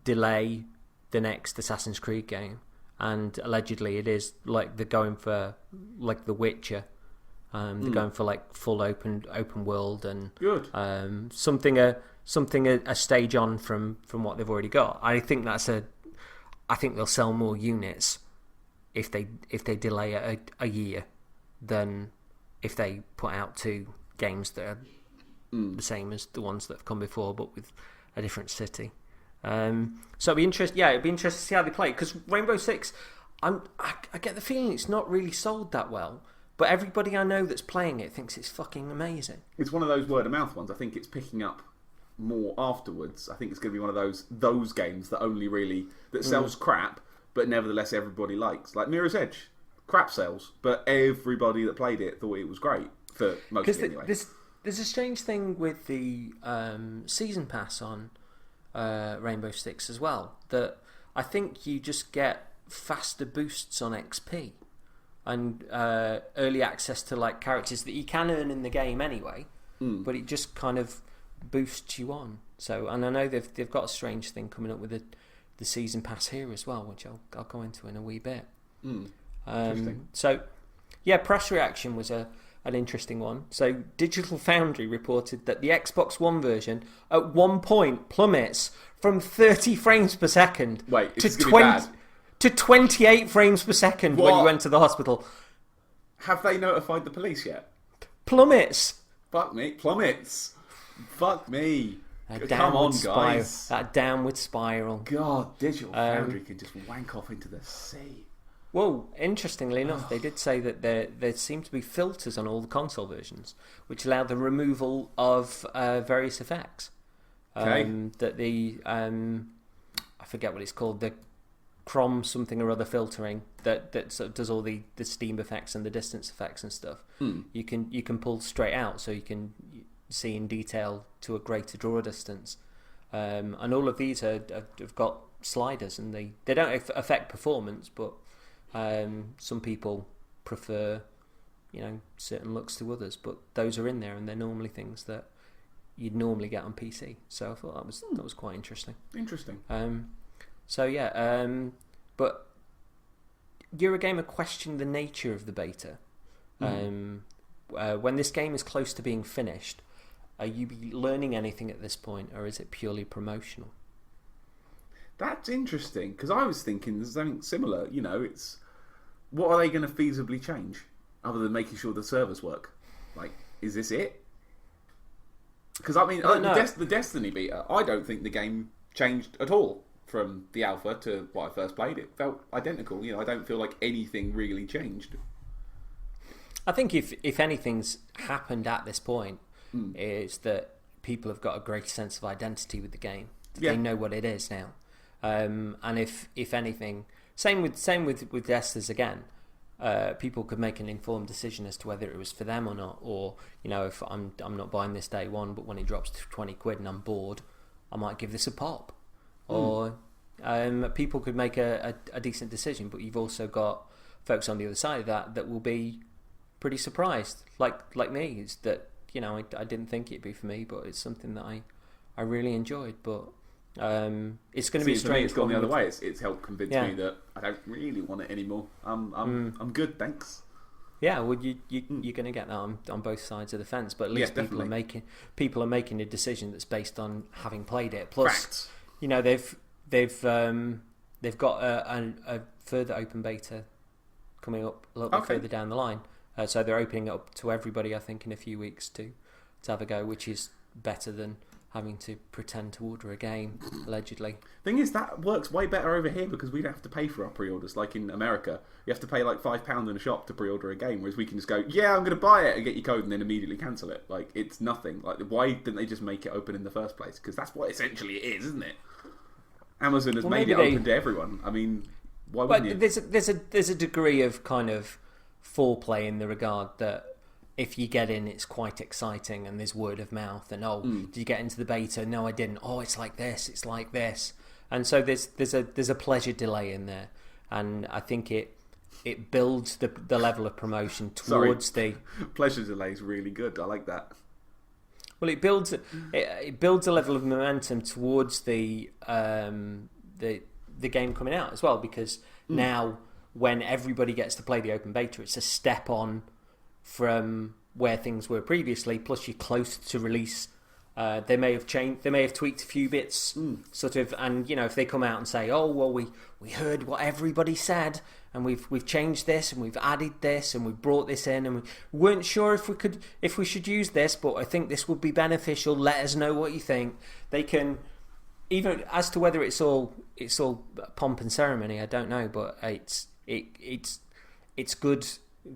delay the next Assassin's Creed game, and allegedly it is like they're going for like The Witcher. They're going for like full open world and good. Something a stage on from what they've already got. I think they'll sell more units if they delay it a year than if they put out 2 games that are the same as the ones that have come before, but with a different city. So it'd be interesting to see how they play, because Rainbow Six, I get the feeling it's not really sold that well, but everybody I know that's playing it thinks it's fucking amazing. It's one of those word of mouth ones. I think it's picking up more afterwards. I think it's going to be one of those games that only really sells crap, but nevertheless everybody likes. Like Mirror's Edge, crap sales, but everybody that played it thought it was great, for most anyway. There's a strange thing with the season pass on Rainbow Six as well, that I think you just get faster boosts on XP and early access to like characters that you can earn in the game anyway, but it just kind of boosts you on. So, and I know they've got a strange thing coming up with the season pass here as well, which I'll go into in a wee bit. Interesting. So, yeah, press reaction was an interesting one. So, Digital Foundry reported that the Xbox One version at one point plummets from 30 frames per second to 28 frames per second when you went to the hospital. Have they notified the police yet? Plummets. Fuck me, plummets. Fuck me. Come on, guys. That downward spiral. God, Digital Foundry can just wank off into the sea. Well, interestingly enough, they did say that there seem to be filters on all the console versions, which allow the removal of various effects. Okay. That the I forget what it's called, the Crom something or other filtering that sort of does all the steam effects and the distance effects and stuff. You can pull straight out, so you can see in detail to a greater draw distance. And all of these have got sliders, and they don't affect performance, but some people prefer certain looks to others, but those are in there, and they're normally things that you'd normally get on PC. So I thought that was quite interesting. So yeah, but Eurogamer questioned the nature of the beta. When this game is close to being finished, are you learning anything at this point, or is it purely promotional? That's interesting, because I was thinking there's something similar. It's what are they going to feasibly change other than making sure the servers work? Like, is this it? Because I mean, the Destiny beta, I don't think the game changed at all from the alpha to what I first played. It felt identical. I don't feel like anything really changed. I think if anything's happened at this point, it's that people have got a greater sense of identity with the game. They know what it is now. And if anything, same with Esthers again. People could make an informed decision as to whether it was for them or not, or if I'm not buying this day one, but when it drops to 20 quid and I'm bored, I might give this a pop. Or people could make a decent decision, but you've also got folks on the other side of that will be pretty surprised, like me. Is that I didn't think it'd be for me, but it's something that I really enjoyed. But it's going to be strange. It's gone the other way. It's helped convince me that I don't really want it anymore. I'm good, thanks. Yeah, well, you're going to get that on both sides of the fence, but at least people are making a decision that's based on having played it. Plus, facts. They've got a further open beta coming up a little bit further down the line. So they're opening it up to everybody, I think, in a few weeks to have a go, which is better than having to pretend to order a game, allegedly. Thing is, that works way better over here because we don't have to pay for our pre-orders. Like in America, you have to pay like £5 in a shop to pre-order a game, whereas we can just go, yeah, I'm going to buy it and get your code and then immediately cancel it. Like, it's nothing. Like, why didn't they just make it open in the first place? Because that's what essentially it is, isn't it? Amazon has made it open to everyone. I mean, why wouldn't you? There's a degree of kind of foreplay in the regard that if you get in, it's quite exciting, and there's word of mouth, and did you get into the beta? No, I didn't. Oh, it's like this, and so there's a pleasure delay in there, and I think it builds the level of promotion towards the pleasure delay is really good. I like that. Well, it builds a level of momentum towards the game coming out as well, because now when everybody gets to play the open beta, it's a step on from where things were previously. Plus, you're close to release. They may have changed. They may have tweaked a few bits, sort of. And if they come out and say, "Oh, well, we heard what everybody said, and we've changed this, and we've added this, and we've brought this in, and we weren't sure if we should use this, but I think this would be beneficial. Let us know what you think." They can, even as to whether it's all pomp and ceremony. I don't know, but it's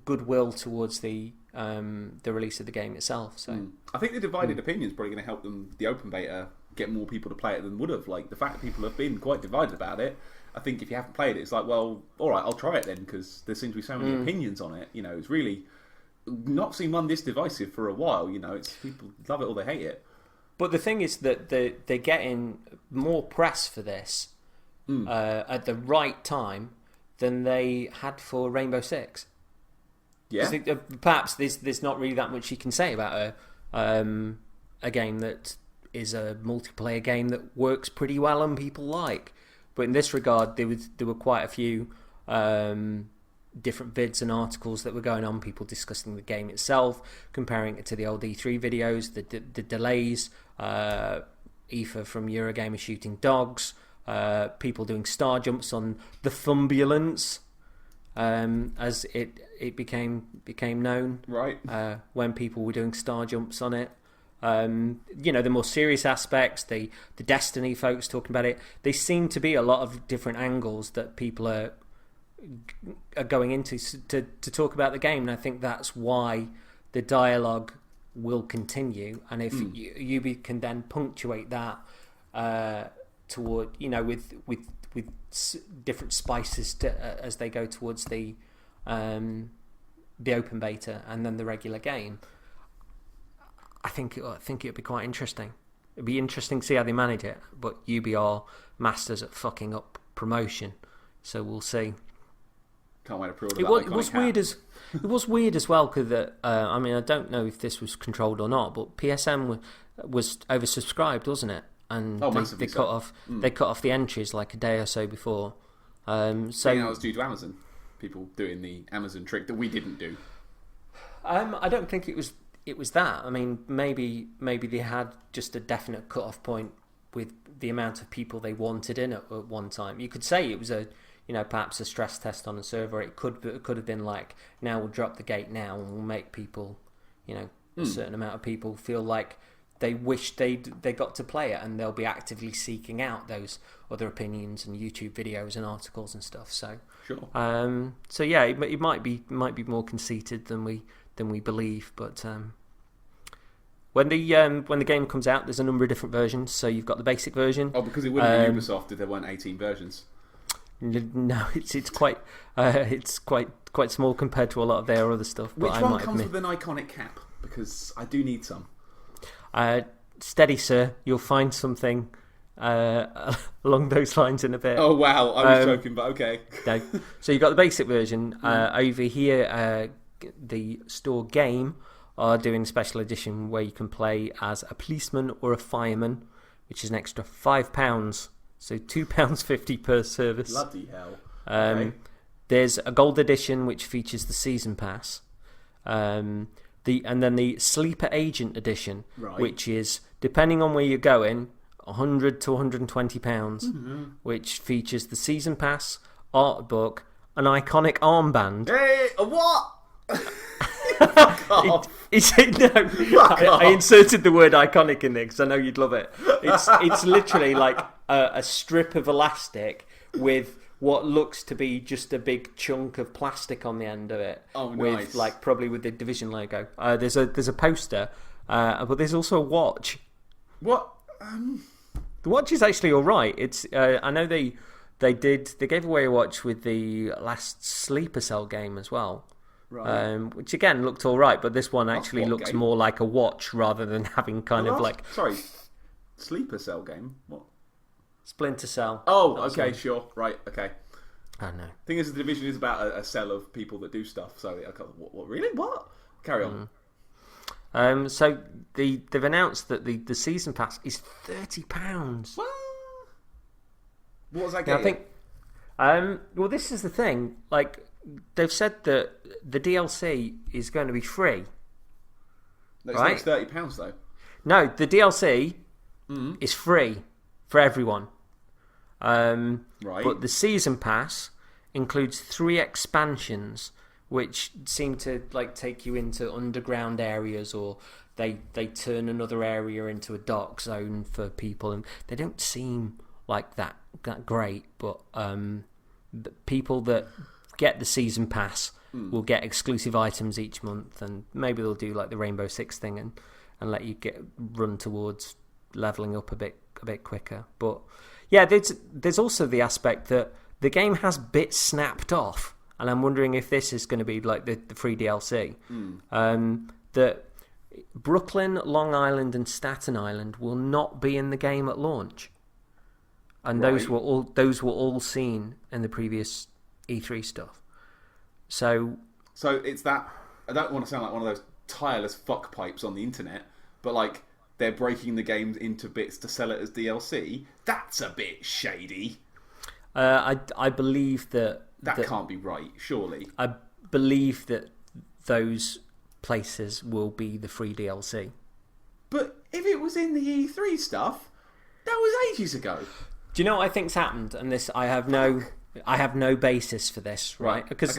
goodwill towards the release of the game itself. So I think the divided opinion is probably going to help the open beta get more people to play it than would have. Like, the fact that people have been quite divided about it, I think if you haven't played it, it's like, well, all right, I'll try it then, because there seems to be so many opinions on it. It's really not seen one this divisive for a while. It's people love it or they hate it. But the thing is that they're getting more press for this at the right time than they had for Rainbow Six. Yeah. Perhaps there's not really that much you can say about a game that is a multiplayer game that works pretty well and people like. But in this regard, there were quite a few different vids and articles that were going on, people discussing the game itself, comparing it to the old E3 videos, the delays, Aoife from Eurogamer shooting dogs, people doing star jumps on the Thumbulence, as it became known, right? When people were doing star jumps on it. The more serious aspects, the Destiny folks talking about it. There seem to be a lot of different angles that people are going into to talk about the game, and I think that's why the dialogue will continue. And if you can then punctuate that toward with different spices as they go towards the open beta and then the regular game, I think it'd be quite interesting. It'd be interesting to see how they manage it. But UB are masters at fucking up promotion, so we'll see. Can't wait to pre-order it was weird as well, because I don't know if this was controlled or not, but PSN was oversubscribed, wasn't it? And they cut off the entries like a day or so before. So that was due to Amazon, people doing the Amazon trick that we didn't do. I don't think it was that. I mean, maybe they had just a definite cut-off point with the amount of people they wanted in at one time. You could say it was perhaps a stress test on a server. It could have been like, now we'll drop the gate now and we'll make people, a certain amount of people feel like they wish they got to play it, and they'll be actively seeking out those other opinions and YouTube videos and articles and stuff. So sure. So yeah, it might be more conceited than we believe, but when the game comes out, there's a number of different versions. So you've got the basic version. Oh, because it wouldn't be Ubisoft if there weren't 18 versions. No, it's quite small compared to a lot of their other stuff. But Which one comes with an iconic cap? Because I do need some. Steady, sir. You'll find something along those lines in a bit. Oh wow, I was joking, but okay. No. So you got the basic version. Over here, the store game are doing a special edition where you can play as a policeman or a fireman, which is an extra £5. So £2.50 per service. Bloody hell. Okay. There's a gold edition which features the season pass. And then the sleeper agent edition, right, which is, depending on where you're going, £100 to £120, which features the season pass, art book, an iconic armband. Hey, what? Fuck off. I inserted the word iconic in there because I know you'd love it. It's literally like a strip of elastic with what looks to be just a big chunk of plastic on the end of it. Oh, with nice. probably with the Division logo. There's a poster, but there's also a watch. What? The watch is actually all right. It's I know they gave away a watch with the last Sleeper Cell game as well. Right. Which again looked all right, but this one actually looks game? more like a watch rather than having kind of like... Sorry, Sleeper Cell game? What? Splinter Cell. Oh, okay, sure. Right, okay. I don't know. Thing is, the Division is about a cell of people that do stuff, so I can't... What? Really? What? Carry on. So they've announced that the season pass is £30. What was that Now, game? I think... well, this is the thing. Like, they've said that the DLC is going to be free. No, it's right? not £30 though. No, the DLC is free for everyone. Right. But the season pass includes 3 expansions, which seem to like take you into underground areas, or they turn another area into a dark zone for people, and they don't seem like that great. But the people that get the season pass will get exclusive items each month, and maybe they'll do like the Rainbow Six thing and let you run towards leveling up a bit quicker. But yeah, there's also the aspect that the game has bits snapped off, and I'm wondering if this is going to be like the free DLC. That Brooklyn, Long Island, and Staten Island will not be in the game at launch, and those were all seen in the previous E3 stuff. So it's that... I don't want to sound like one of those tireless fuck pipes on the internet, but like they're breaking the games into bits to sell it as DLC. That's a bit shady. I believe that can't be right, surely. I believe that those places will be the free DLC. But if it was in the E3 stuff, that was ages ago. Do you know what I think's happened? And this, I have no basis for this, right? Because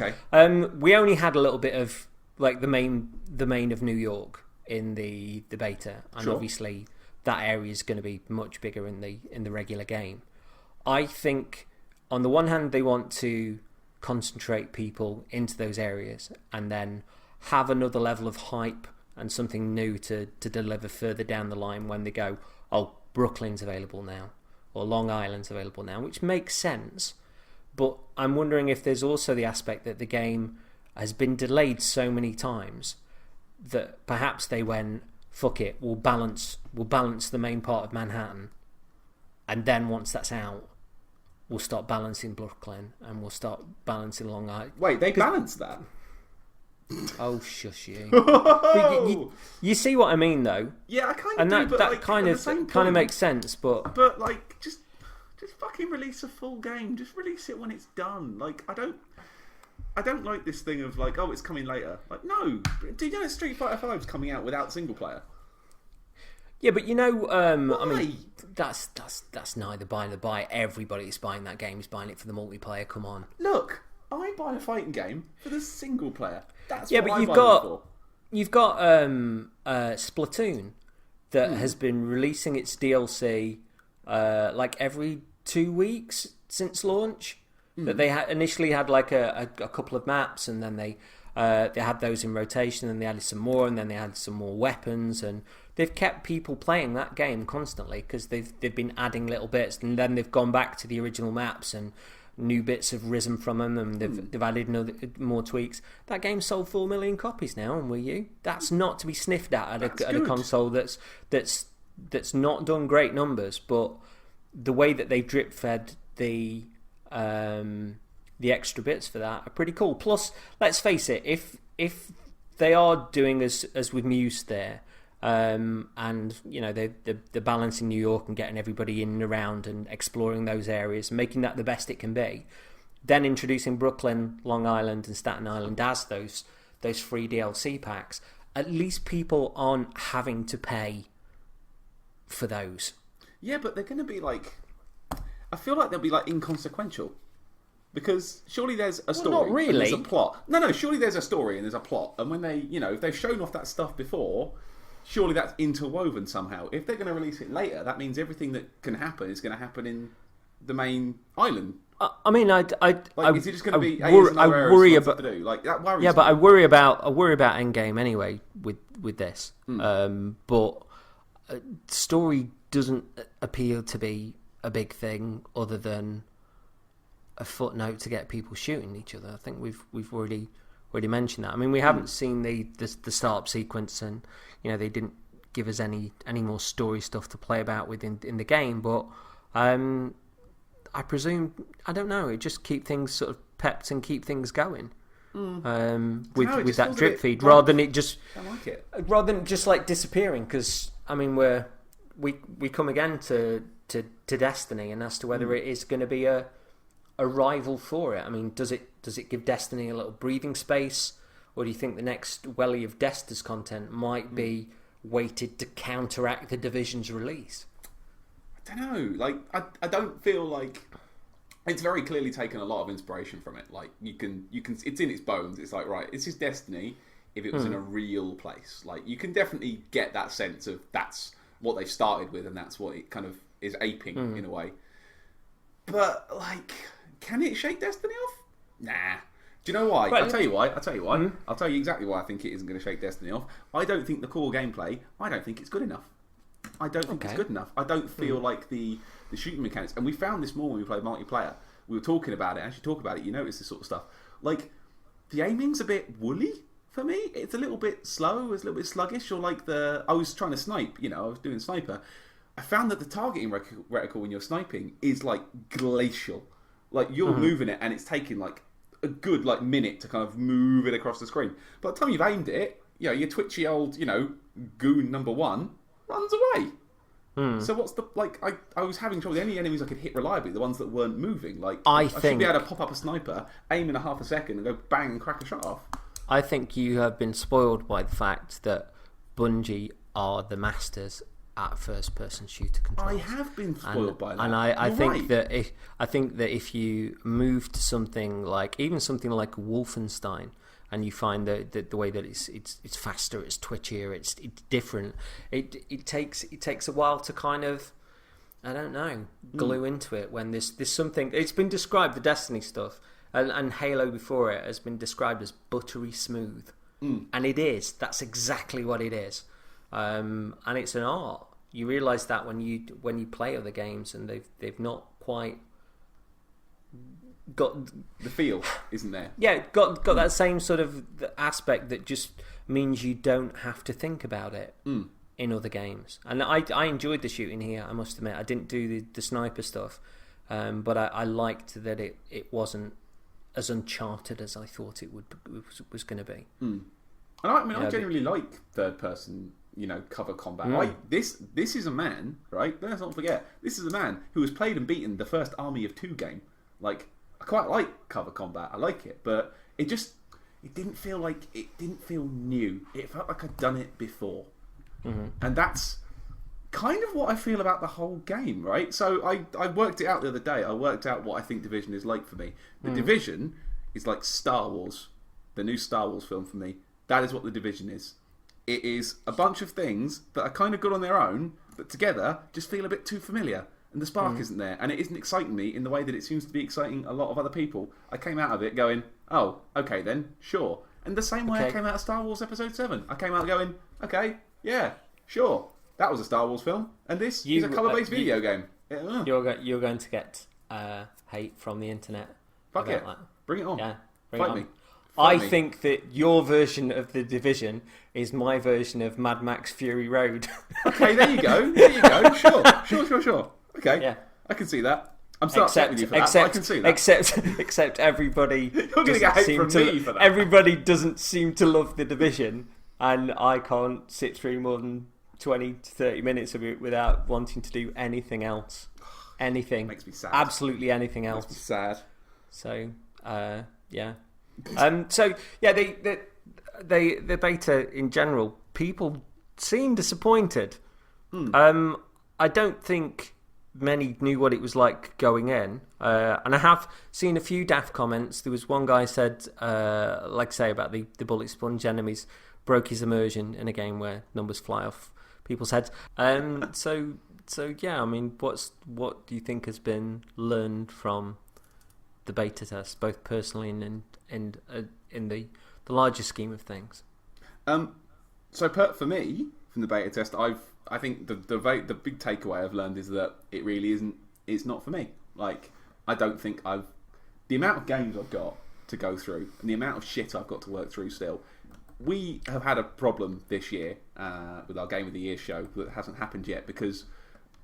we only had a little bit of like the main of New York in the beta, and obviously that area is going to be much bigger in the regular game. I think on the one hand they want to concentrate people into those areas and then have another level of hype and something new to deliver further down the line when they go, oh, Brooklyn's available now, or Long Island's available now, which makes sense. But I'm wondering if there's also the aspect that the game has been delayed so many times that perhaps they went, fuck it, we'll balance the main part of Manhattan, and then once that's out, we'll start balancing Brooklyn and we'll start balancing Long Island. Wait, they balanced that? Oh, shush you. You see what I mean, though? Yeah, I kind of and do, that, but that like, kind of makes sense, but like just fucking release a full game. Just release it when it's done. Like I don't like this thing of like, oh, it's coming later. Like, no, do you know Street Fighter 5's coming out without single player? Yeah, but you know, Why? I mean, that's neither by the by. Everybody that's buying that game is buying it for the multiplayer. Come on. Look, I buy a fighting game for the single player. That's yeah, what but I buy them for. You've got Splatoon that has been releasing its DLC like every 2 weeks since launch. That they initially had like a couple of maps, and then they had those in rotation, and they added some more, and then they had some more weapons, and they've kept people playing that game constantly because they've been adding little bits, and then they've gone back to the original maps, and new bits have risen from them, and they've added more tweaks. That game sold 4 million copies now on Wii U. That's not to be sniffed at a console that's not done great numbers, but the way that they've drip fed the extra bits for that are pretty cool. Plus, let's face it, if they are doing as with Muse there, and you know they're balancing New York and getting everybody in and around and exploring those areas, making that the best it can be, then introducing Brooklyn, Long Island, and Staten Island as those free DLC packs, at least people aren't having to pay for those. Yeah, but they're going to be like, I feel like they'll be like inconsequential. Because surely there's a story. not really. And there's a plot. No, surely there's a story and there's a plot. And when they, if they've shown off that stuff before, surely that's interwoven somehow. If they're going to release it later, that means everything that can happen is going to happen in the main island. I mean, is it just going to be? I worry about to do? Like that worries. Yeah, me. but I worry about Endgame anyway with this. But story doesn't appear to be a big thing other than a footnote to get people shooting each other. I think we've already mentioned that. I mean, we haven't seen the startup sequence, and they didn't give us any more story stuff to play about within in the game. But I presume, I don't know, it just keep things sort of pepped and keep things going. With that drip feed, rather than it just like disappearing. Because I mean, we come again to Destiny, and as to whether it is going to be a rival for it. I mean, does it give Destiny a little breathing space, or do you think the next welly of Desta's content might be weighted to counteract the Division's release? I don't know. Like, I don't feel like it's very clearly taken a lot of inspiration from it. Like, you can it's in its bones. It's like, right, this is Destiny if it was in a real place. Like, you can definitely get that sense of that's what they've started with, and that's what it kind of is aping in a way. But like, can it shake Destiny off? Nah. Do you know why? I'll tell you why. I'll tell you exactly why I think it isn't going to shake Destiny off. I don't think the core gameplay, I don't think it's good enough. I don't think it's good enough. I don't feel like the shooting mechanics, and we found this more when we played multiplayer. We were talking about it, as you talk about it, you notice this sort of stuff. Like, the aiming's a bit woolly for me. It's a little bit slow, it's a little bit sluggish, or like I was trying to snipe, I was doing sniper. I found that the targeting reticle when you're sniping is like glacial. Like, you're moving it, and it's taking like a good minute to kind of move it across the screen. By the time you've aimed it, your twitchy old, goon number one runs away. So what's the I was having trouble. The only enemies I could hit reliably, the ones that weren't moving. Like, I should be able to pop up a sniper, aim in a half a second, and go bang and crack a shot off. I think you have been spoiled by the fact that Bungie are the masters at first-person shooter controls. I have been spoiled by that. And I think that if you move to something like Wolfenstein, and you find that the way that it's faster, it's twitchier, it's different. It takes a while to kind of, I don't know, glue into it when there's something. It's been described, the Destiny stuff, and Halo before it has been described as buttery smooth, and it is. That's exactly what it is, and it's an art. You realise that when you play other games, and they've not quite got the feel, isn't there? Yeah, got that same sort of aspect that just means you don't have to think about it in other games. And I enjoyed the shooting here, I must admit. I didn't do the sniper stuff, but I liked that it wasn't as uncharted as I thought it was going to be. And I genuinely like third person, cover combat. This is a man, right? Let's not forget, this is a man who has played and beaten the first Army of Two game. Like, I quite like cover combat. I like it, but it didn't feel new. It felt like I'd done it before, and that's kind of what I feel about the whole game, right? So I worked it out the other day. I worked out what I think Division is like for me. The Division is like Star Wars, the new Star Wars film for me. That is what the Division is. It is a bunch of things that are kind of good on their own, but together just feel a bit too familiar. And the spark isn't there, and it isn't exciting me in the way that it seems to be exciting a lot of other people. I came out of it going, oh, okay then, sure. And the same way I came out of Star Wars Episode 7. I came out going, okay, yeah, sure. That was a Star Wars film, and this is a colour-based video game. You're going to get hate from the internet. Fuck it. That. Bring it on. Yeah, Fight me. I think that your version of the Division is my version of Mad Max Fury Road. Okay, there you go. Sure. Okay, yeah. I can see that. I'm so upset with you for that, but I can see that. Except everybody You're going to get hate from me for that. Everybody doesn't seem to love the Division, and I can't sit through more than 20 to 30 minutes of it without wanting to do anything else. Anything. Makes me sad. Absolutely anything else. Makes me sad. So, yeah. The beta in general, people seem disappointed. I don't think many knew what it was like going in. And I have seen a few daft comments. There was one guy said, like I say, about the bullet sponge enemies broke his immersion in a game where numbers fly off people's heads. So yeah, I mean, what do you think has been learned from the beta test, both personally and in the larger scheme of things? So for me, from the beta test, I think the big takeaway I've learned is that it really isn't. It's not for me. Like, I don't think the amount of games I've got to go through and the amount of shit I've got to work through still. We have had a problem this year with our Game of the Year show that hasn't happened yet because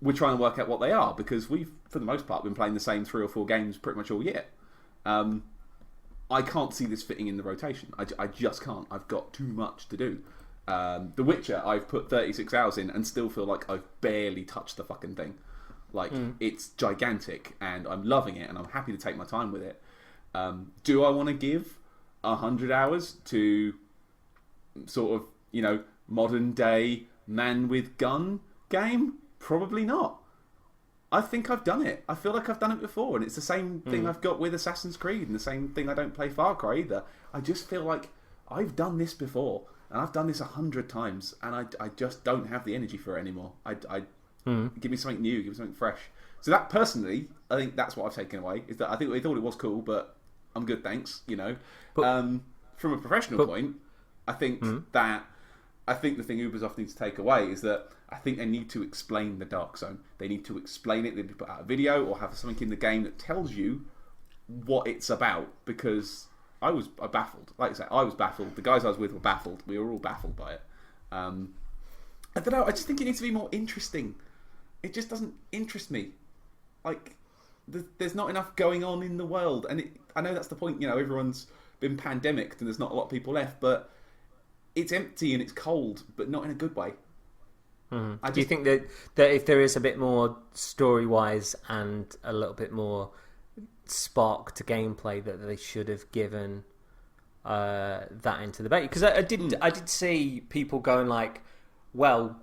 we're trying to work out what they are, because we've, for the most part, been playing the same 3 or 4 games pretty much all year. I can't see this fitting in the rotation. I just can't. I've got too much to do. The Witcher, I've put 36 hours in and still feel like I've barely touched the fucking thing. Like, it's gigantic and I'm loving it and I'm happy to take my time with it. Do I want to give 100 hours to sort of, modern day man with gun game? Probably not. I think I've done it. I feel like I've done it before, and it's the same thing I've got with Assassin's Creed, and the same thing I don't play Far Cry either. I just feel like I've done this before, and I've done this 100 times, and I just don't have the energy for it anymore. Give me something new, give me something fresh. So that, personally, I think that's what I've taken away, is that I think they thought it was cool, but I'm good, thanks, But, from a professional point, I think I think the thing Ubisoft needs to take away is that I think they need to explain the Dark Zone. They need to explain it. They need to put out a video or have something in the game that tells you what it's about, because I was baffled. Like I said, I was baffled. The guys I was with were baffled. We were all baffled by it. I don't know. I just think it needs to be more interesting. It just doesn't interest me. Like, there's not enough going on in the world. And I know that's the point. Everyone's been pandemicked and there's not a lot of people left, but it's empty and it's cold, but not in a good way. Do you think that if there is a bit more story-wise and a little bit more spark to gameplay, that they should have given that into the beta? Because I did see people going like, well,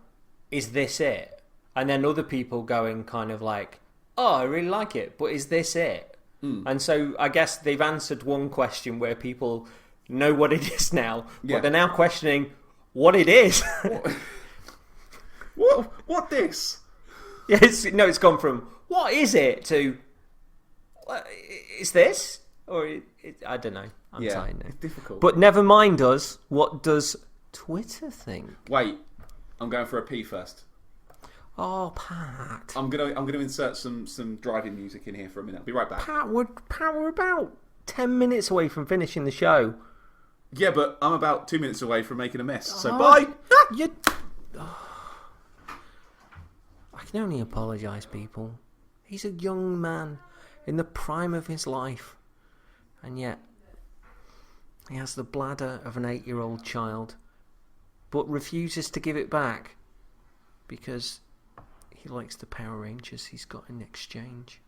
is this it? And then other people going kind of like, oh, I really like it, but is this it? And so I guess they've answered one question where people know what it is now, but they're now questioning what it is. What this? Yeah, it's gone from what is it to is this, or I don't know. I'm tired now. It's difficult. But never mind us. What does Twitter think? Wait, I'm going for a pee first. Oh, Pat. I'm gonna insert some driving music in here for a minute. I'll be right back. Pat, we're about 10 minutes away from finishing the show. Yeah, but I'm about 2 minutes away from making a mess. So bye. I can only apologise, people. He's a young man in the prime of his life, and yet he has the bladder of an 8-year-old child, but refuses to give it back because he likes the Power Rangers he's got in exchange.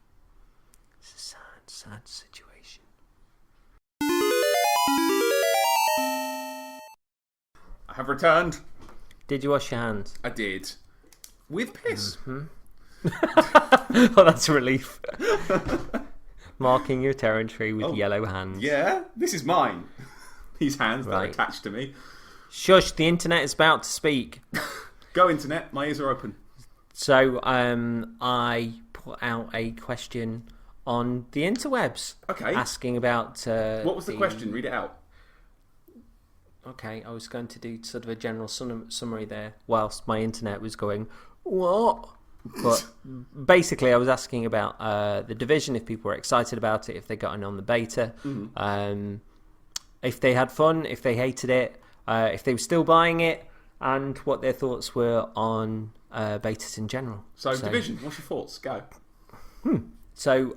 It's a sad, sad situation. I have returned. Did you wash your hands? I did. With piss. Oh, that's a relief. Marking your territory with yellow hands. Yeah, this is mine. These hands that are Right. attached to me. Shush, the internet is about to speak. Go, internet. My ears are open. So, I put out a question on the interwebs. Okay. Asking about... What was the question? Read it out. Okay, I was going to do sort of a general summary there whilst my internet was going, what? But basically I was asking about The Division, if people were excited about it, if they got in on the beta, if they had fun, if they hated it, if they were still buying it, and what their thoughts were on betas in general. So Division, what's your thoughts? Go. So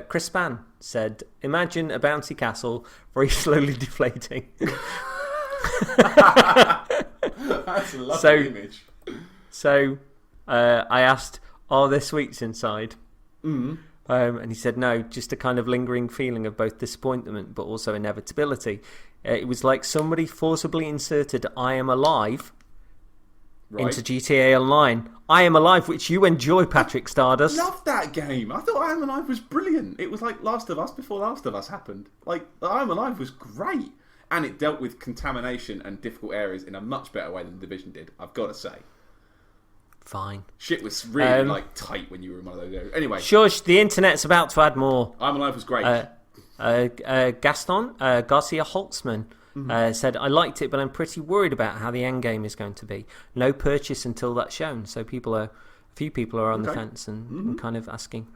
Chris Span said, imagine a bouncy castle very slowly deflating. That's a lovely image. So I asked, are there sweets inside? And he said no, just a kind of lingering feeling of both disappointment but also inevitability. It was like somebody forcibly inserted I Am Alive into GTA Online. I Am Alive, which you enjoy, Patrick Stardust. Loved that game. I thought I Am Alive was brilliant. It was like Last of Us before Last of Us happened. Like, I Am Alive was great. And it dealt with contamination and difficult areas in a much better way than The Division did, I've got to say. Fine. Shit was really tight when you were in one of those areas. Anyway. Shush, the internet's about to add more. I Am Alive was great. Gaston Garcia Holtzman said, I liked it, but I'm pretty worried about how the end game is going to be. No purchase until that's shown. So a few people are on the fence and kind of asking.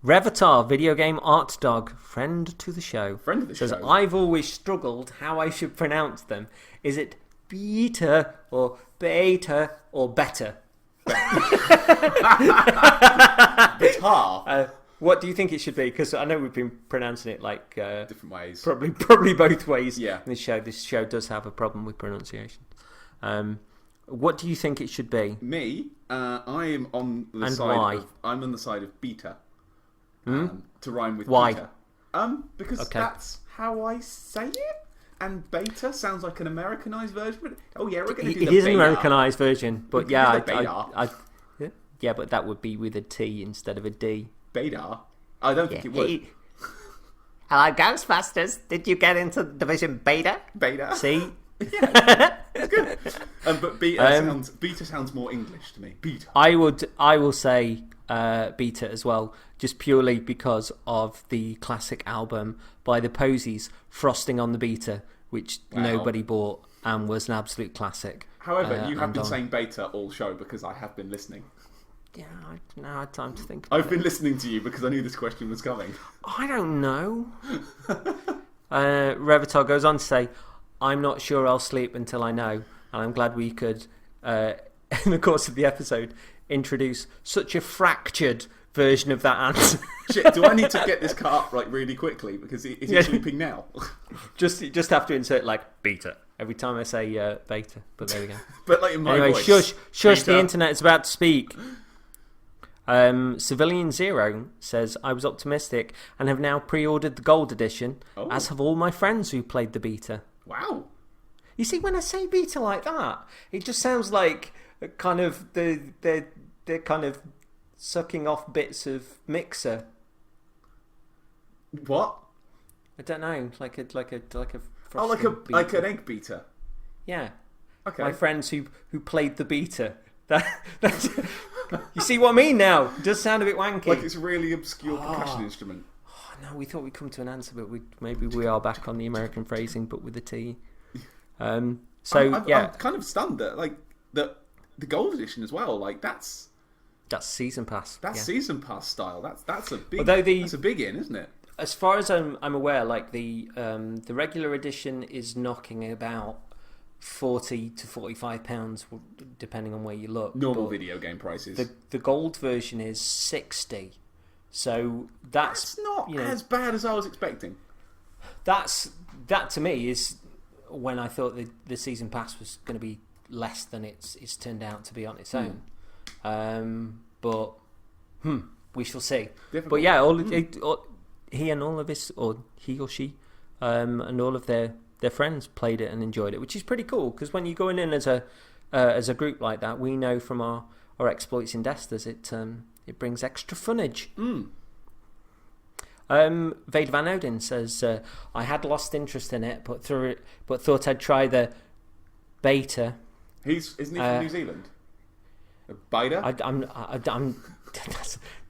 Revatar, video game art dog, friend to the show. Friend of the says, show. I've always struggled how I should pronounce them. Is it beta or beta or better? Guitar. What do you think it should be? Because I know we've been pronouncing it like different ways. Probably both ways. Yeah. In this show does have a problem with pronunciation. What do you think it should be? Me, I am on the side. Why? I'm on the side of beta. To rhyme with why? beta. Because that's how I say it. And beta sounds like an Americanized version. But, oh yeah, we're going to do the It is an beta. Americanized version, but yeah, but that would be with a T instead of a D. Beta? I don't think it would. Hello, Ghostbusters. Did you get into Division Beta? Beta. See? Yeah, it's good. But beta sounds more English to me. Beta. I will say beta as well, just purely because of the classic album by the Posies, Frosting on the Beta, which nobody bought and was an absolute classic. However, you have been saying beta all show because I have been listening. Yeah, I now had time to think about I've been listening to you because I knew this question was coming. I don't know. Revitar goes on to say, I'm not sure I'll sleep until I know, and I'm glad we could, in the course of the episode, introduce such a fractured version of that answer. Shit, do I need to get this cut up really quickly? Because is he sleeping now? just have to insert beta every time I say beta, but there we go. But in my voice. Shush, the internet is about to speak. Civilian Zero says, I was optimistic and have now pre-ordered the gold edition, as have all my friends who played the beta. Wow. You see, when I say beta like that, it just sounds like kind of they're kind of sucking off bits of mixer. What? I don't know, like a like beta. an egg beater. Yeah. Okay. My friends who played the beta. That's you see what I mean now? It does sound a bit wanky. Like it's a really obscure percussion instrument. Oh, no, we thought we'd come to an answer, but maybe we are back on the American phrasing, but with a T. I'm kind of stunned that the gold edition as well. That's season pass. That's season pass style. That's a big. Although that's a big in, isn't it? As far as I'm aware, the regular edition is knocking about £40 to £45, depending on where you look. Normal video game prices. The gold version is £60, so that's not as bad as I was expecting. That to me is when I thought the season pass was going to be less than it's turned out to be on its own. But we shall see. Difficult. But yeah, he and all of his, or he or she, and all of their friends played it and enjoyed it, which is pretty cool, because when you're going in as a group like that, we know from our exploits in Destas, it brings extra funnage. Vade Van Odin says, I had lost interest in it, but thought I'd try the beta. Isn't he from New Zealand? A beta? I'm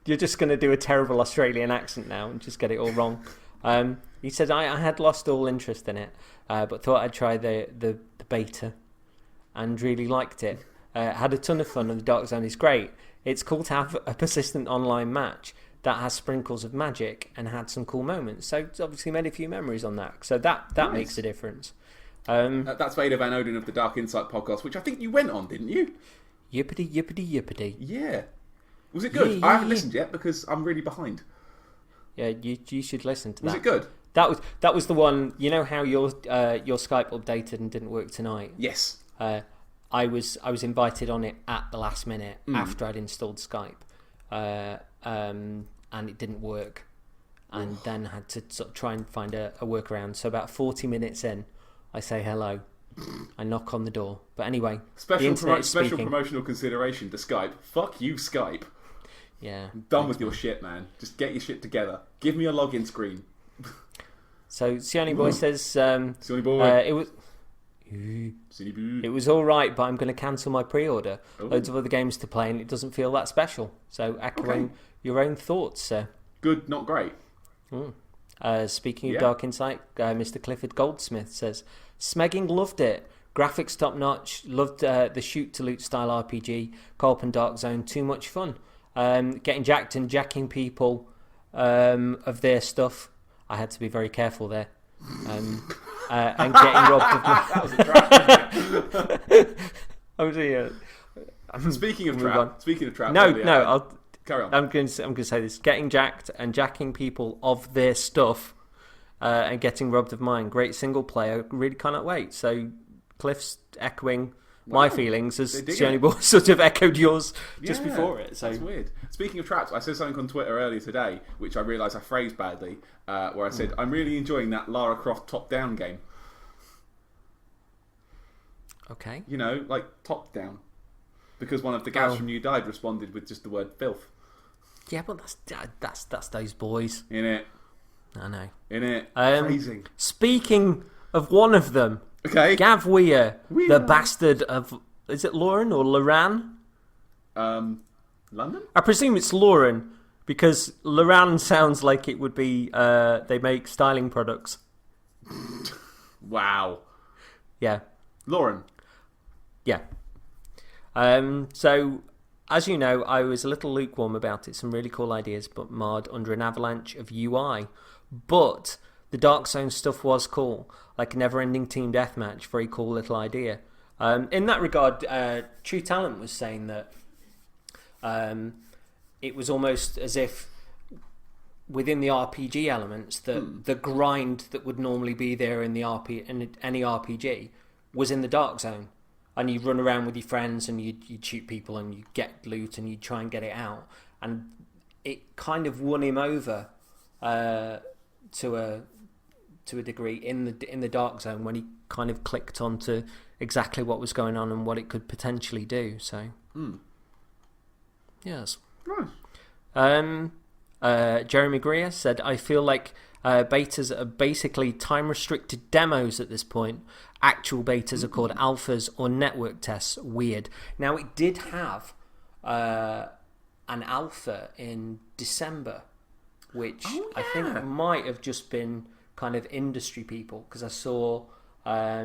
you're just going to do a terrible Australian accent now and just get it all wrong. He said, I had lost all interest in it, but thought I'd try the beta and really liked it. Had a ton of fun, and the Dark Zone is great. It's cool to have a persistent online match that has sprinkles of magic and had some cool moments. So it's obviously made a few memories on that. So that makes a difference. That's Vader Van Odin of the Dark Insight podcast, which I think you went on, didn't you? Yippity, yippity, yippity. Yeah. Was it good? I haven't listened yet because I'm really behind. Yeah, you should listen to that. Was it good? That was the one. You know how your Skype updated and didn't work tonight? Yes. I was invited on it at the last minute after I'd installed Skype, and it didn't work, and then had to sort of try and find a workaround. So about 40 minutes in, I say hello. I knock on the door. But anyway, the Special internet is speaking. promotional consideration to Skype. Fuck you, Skype. Yeah. I'm done with your shit, man. Just get your shit together. Give me a login screen. So Sione Boy says, Sione Boy. It was all right, but I'm going to cancel my pre-order. Ooh. Loads of other games to play, and it doesn't feel that special. So echoing your own thoughts, sir. Good, not great. Speaking of Dark Insight, Mr. Clifford Goldsmith says, Smegging loved it. Graphics top notch. Loved the shoot to loot style RPG. Co-op and Dark Zone, too much fun. Getting jacked and jacking people of their stuff. I had to be very careful there. And getting robbed of my... That was a trap. Speaking of trap. No, I'll carry on. I'm going to say this: getting jacked and jacking people of their stuff, and getting robbed of mine. Great single player. Really cannot wait. So Cliff's echoing my feelings as Sione Boy sort of echoed yours just before it. So that's weird. Speaking of traps, I said something on Twitter earlier today, which I realised I phrased badly, where I said, I'm really enjoying that Lara Croft top-down game. Okay. You know, like top-down. Because one of the guys from New Died responded with just the word filth. Yeah, but that's those boys. Innit? I know. Innit? Phrasing. Speaking of one of them, Gav Weir, the bastard of... Is it Lauren or Loran? London? I presume it's Lauren, because Loran sounds like it would be... they make styling products. Wow. Yeah. Lauren. Yeah. So, as you know, I was a little lukewarm about it. Some really cool ideas, but marred under an avalanche of UI. But the Dark Zone stuff was cool. Like a never-ending team deathmatch. Very cool little idea. In that regard, True Talent was saying that it was almost as if within the RPG elements, the grind that would normally be there in any RPG was in the Dark Zone. And you'd run around with your friends and you'd shoot people and you'd get loot and you'd try and get it out. And it kind of won him over to a degree in the Dark Zone when he kind of clicked onto exactly what was going on and what it could potentially do. So, yes. Nice. Jeremy Greer said, I feel like betas are basically time-restricted demos at this point. Actual betas are called alphas or network tests. Weird. Now, it did have an alpha in December, which I think might have just been kind of industry people, because I saw, I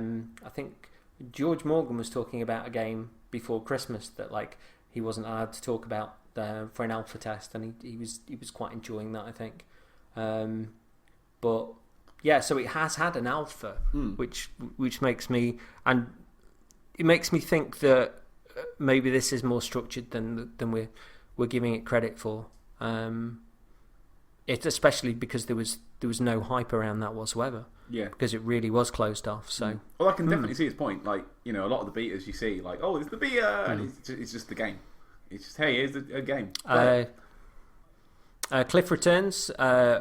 think George Morgan was talking about a game before Christmas that like he wasn't allowed to talk about for an alpha test, and he was quite enjoying that, I think. But yeah, so it has had an alpha, which makes me think that maybe this is more structured than we're giving it credit for. It's especially because there was no hype around that whatsoever. Yeah, because it really was closed off. So well, I can definitely see his point. Like, you know, a lot of the betas you see, like, oh, it's the beta, and it's just the game. It's just, hey, here's a game. Cliff returns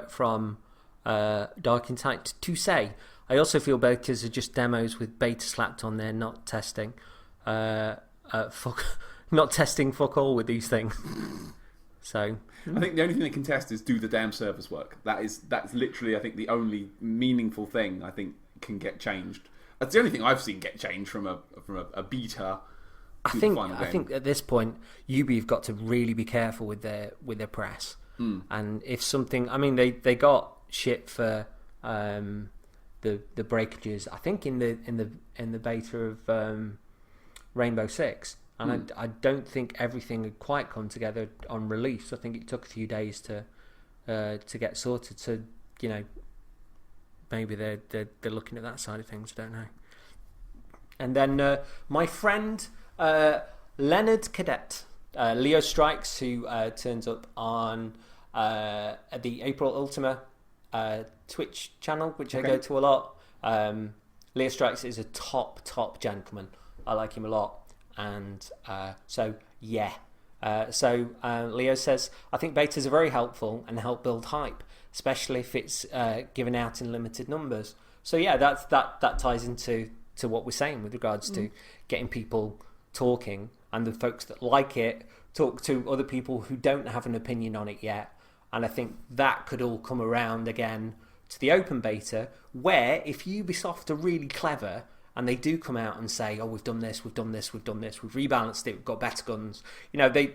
from Dark Insight to say, I also feel betas are just demos with beta slapped on there, not testing. Not testing fuck all with these things. So I think the only thing they can test is, do the damn servers work? That's literally, I think, the only meaningful thing I think can get changed. That's the only thing I've seen get changed from a beta. I think at this point, Ubi have got to really be careful with their press. And if something, I mean, they got shit for the breakages. I think in the beta of Rainbow Six, and I don't think everything had quite come together on release. I think it took a few days to get sorted. So, you know, maybe they're looking at that side of things. I don't know. And then my friend Leonard Cadet, Leo Strikes, who turns up on the April Ultima Twitch channel, which I go to a lot. Leo Strikes is a top gentleman. I like him a lot. And so Leo says, I think betas are very helpful and help build hype, especially if it's given out in limited numbers. So yeah, that ties into to what we're saying with regards to getting people talking, and the folks that like it talk to other people who don't have an opinion on it yet. And I think that could all come around again to the open beta, where if Ubisoft are really clever and they do come out and say, oh, we've done this, we've rebalanced it, we've got better guns, they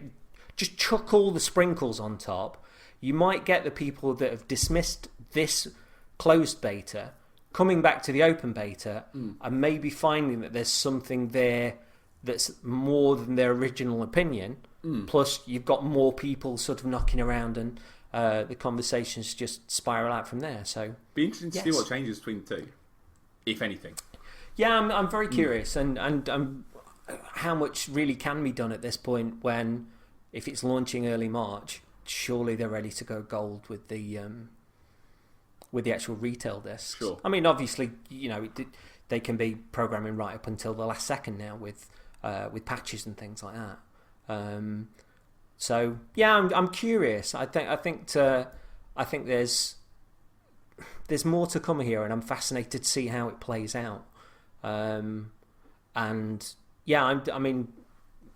just chuck all the sprinkles on top, you might get the people that have dismissed this closed beta coming back to the open beta and maybe finding that there's something there that's more than their original opinion. Plus, you've got more people sort of knocking around, and the conversations just spiral out from there. So, be interesting to see what changes between the two, if anything. Yeah, I'm very curious, and how much really can be done at this point when, if it's launching early March, surely they're ready to go gold with the actual retail discs. Sure. I mean, obviously, they can be programming right up until the last second now with patches and things like that. So yeah, I'm curious. I think there's more to come here, and I'm fascinated to see how it plays out. And yeah, I'm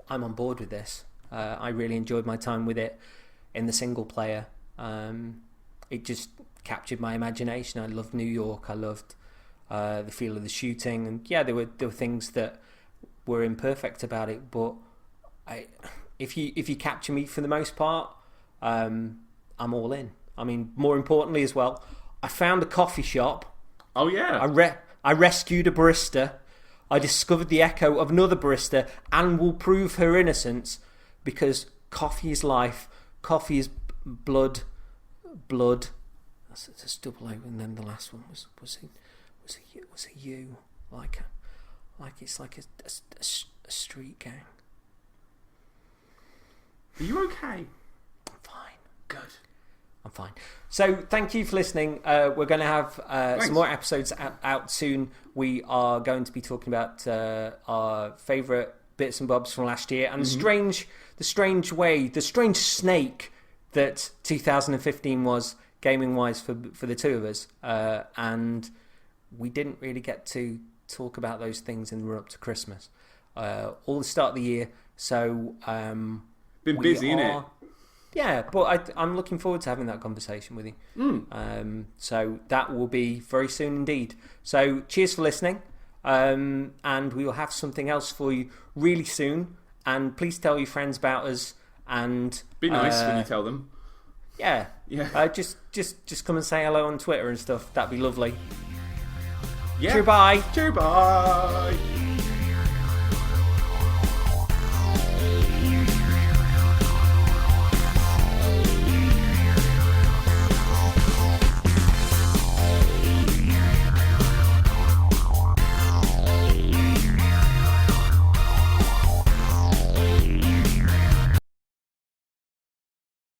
on board with this. I really enjoyed my time with it in the single player. It just captured my imagination. I loved New York. I loved the feel of the shooting, and yeah, there were things that were imperfect about it, but if you capture me for the most part, I'm all in. I mean, more importantly as well, I found a coffee shop. Oh yeah. I rescued a barista. I discovered the echo of another barista, and will prove her innocence, because coffee is life. Coffee is blood. That's double O, and then the last one was a U, like it's like a street gang. Are you okay? I'm fine. Good. I'm fine. So thank you for listening. We're going to have some more episodes out soon. We are going to be talking about our favourite bits and bobs from last year, and the strange snake that 2015 was gaming wise for the two of us. And we didn't really get to talk about those things in the run up to Christmas. All the start of the year. So been busy, innit? Yeah, but I'm looking forward to having that conversation with you. So that will be very soon indeed. So cheers for listening, and we will have something else for you really soon. And please tell your friends about us. And be nice when you tell them. Yeah. Just come and say hello on Twitter and stuff. That'd be lovely. Yeah. Cheer bye. Cheer bye.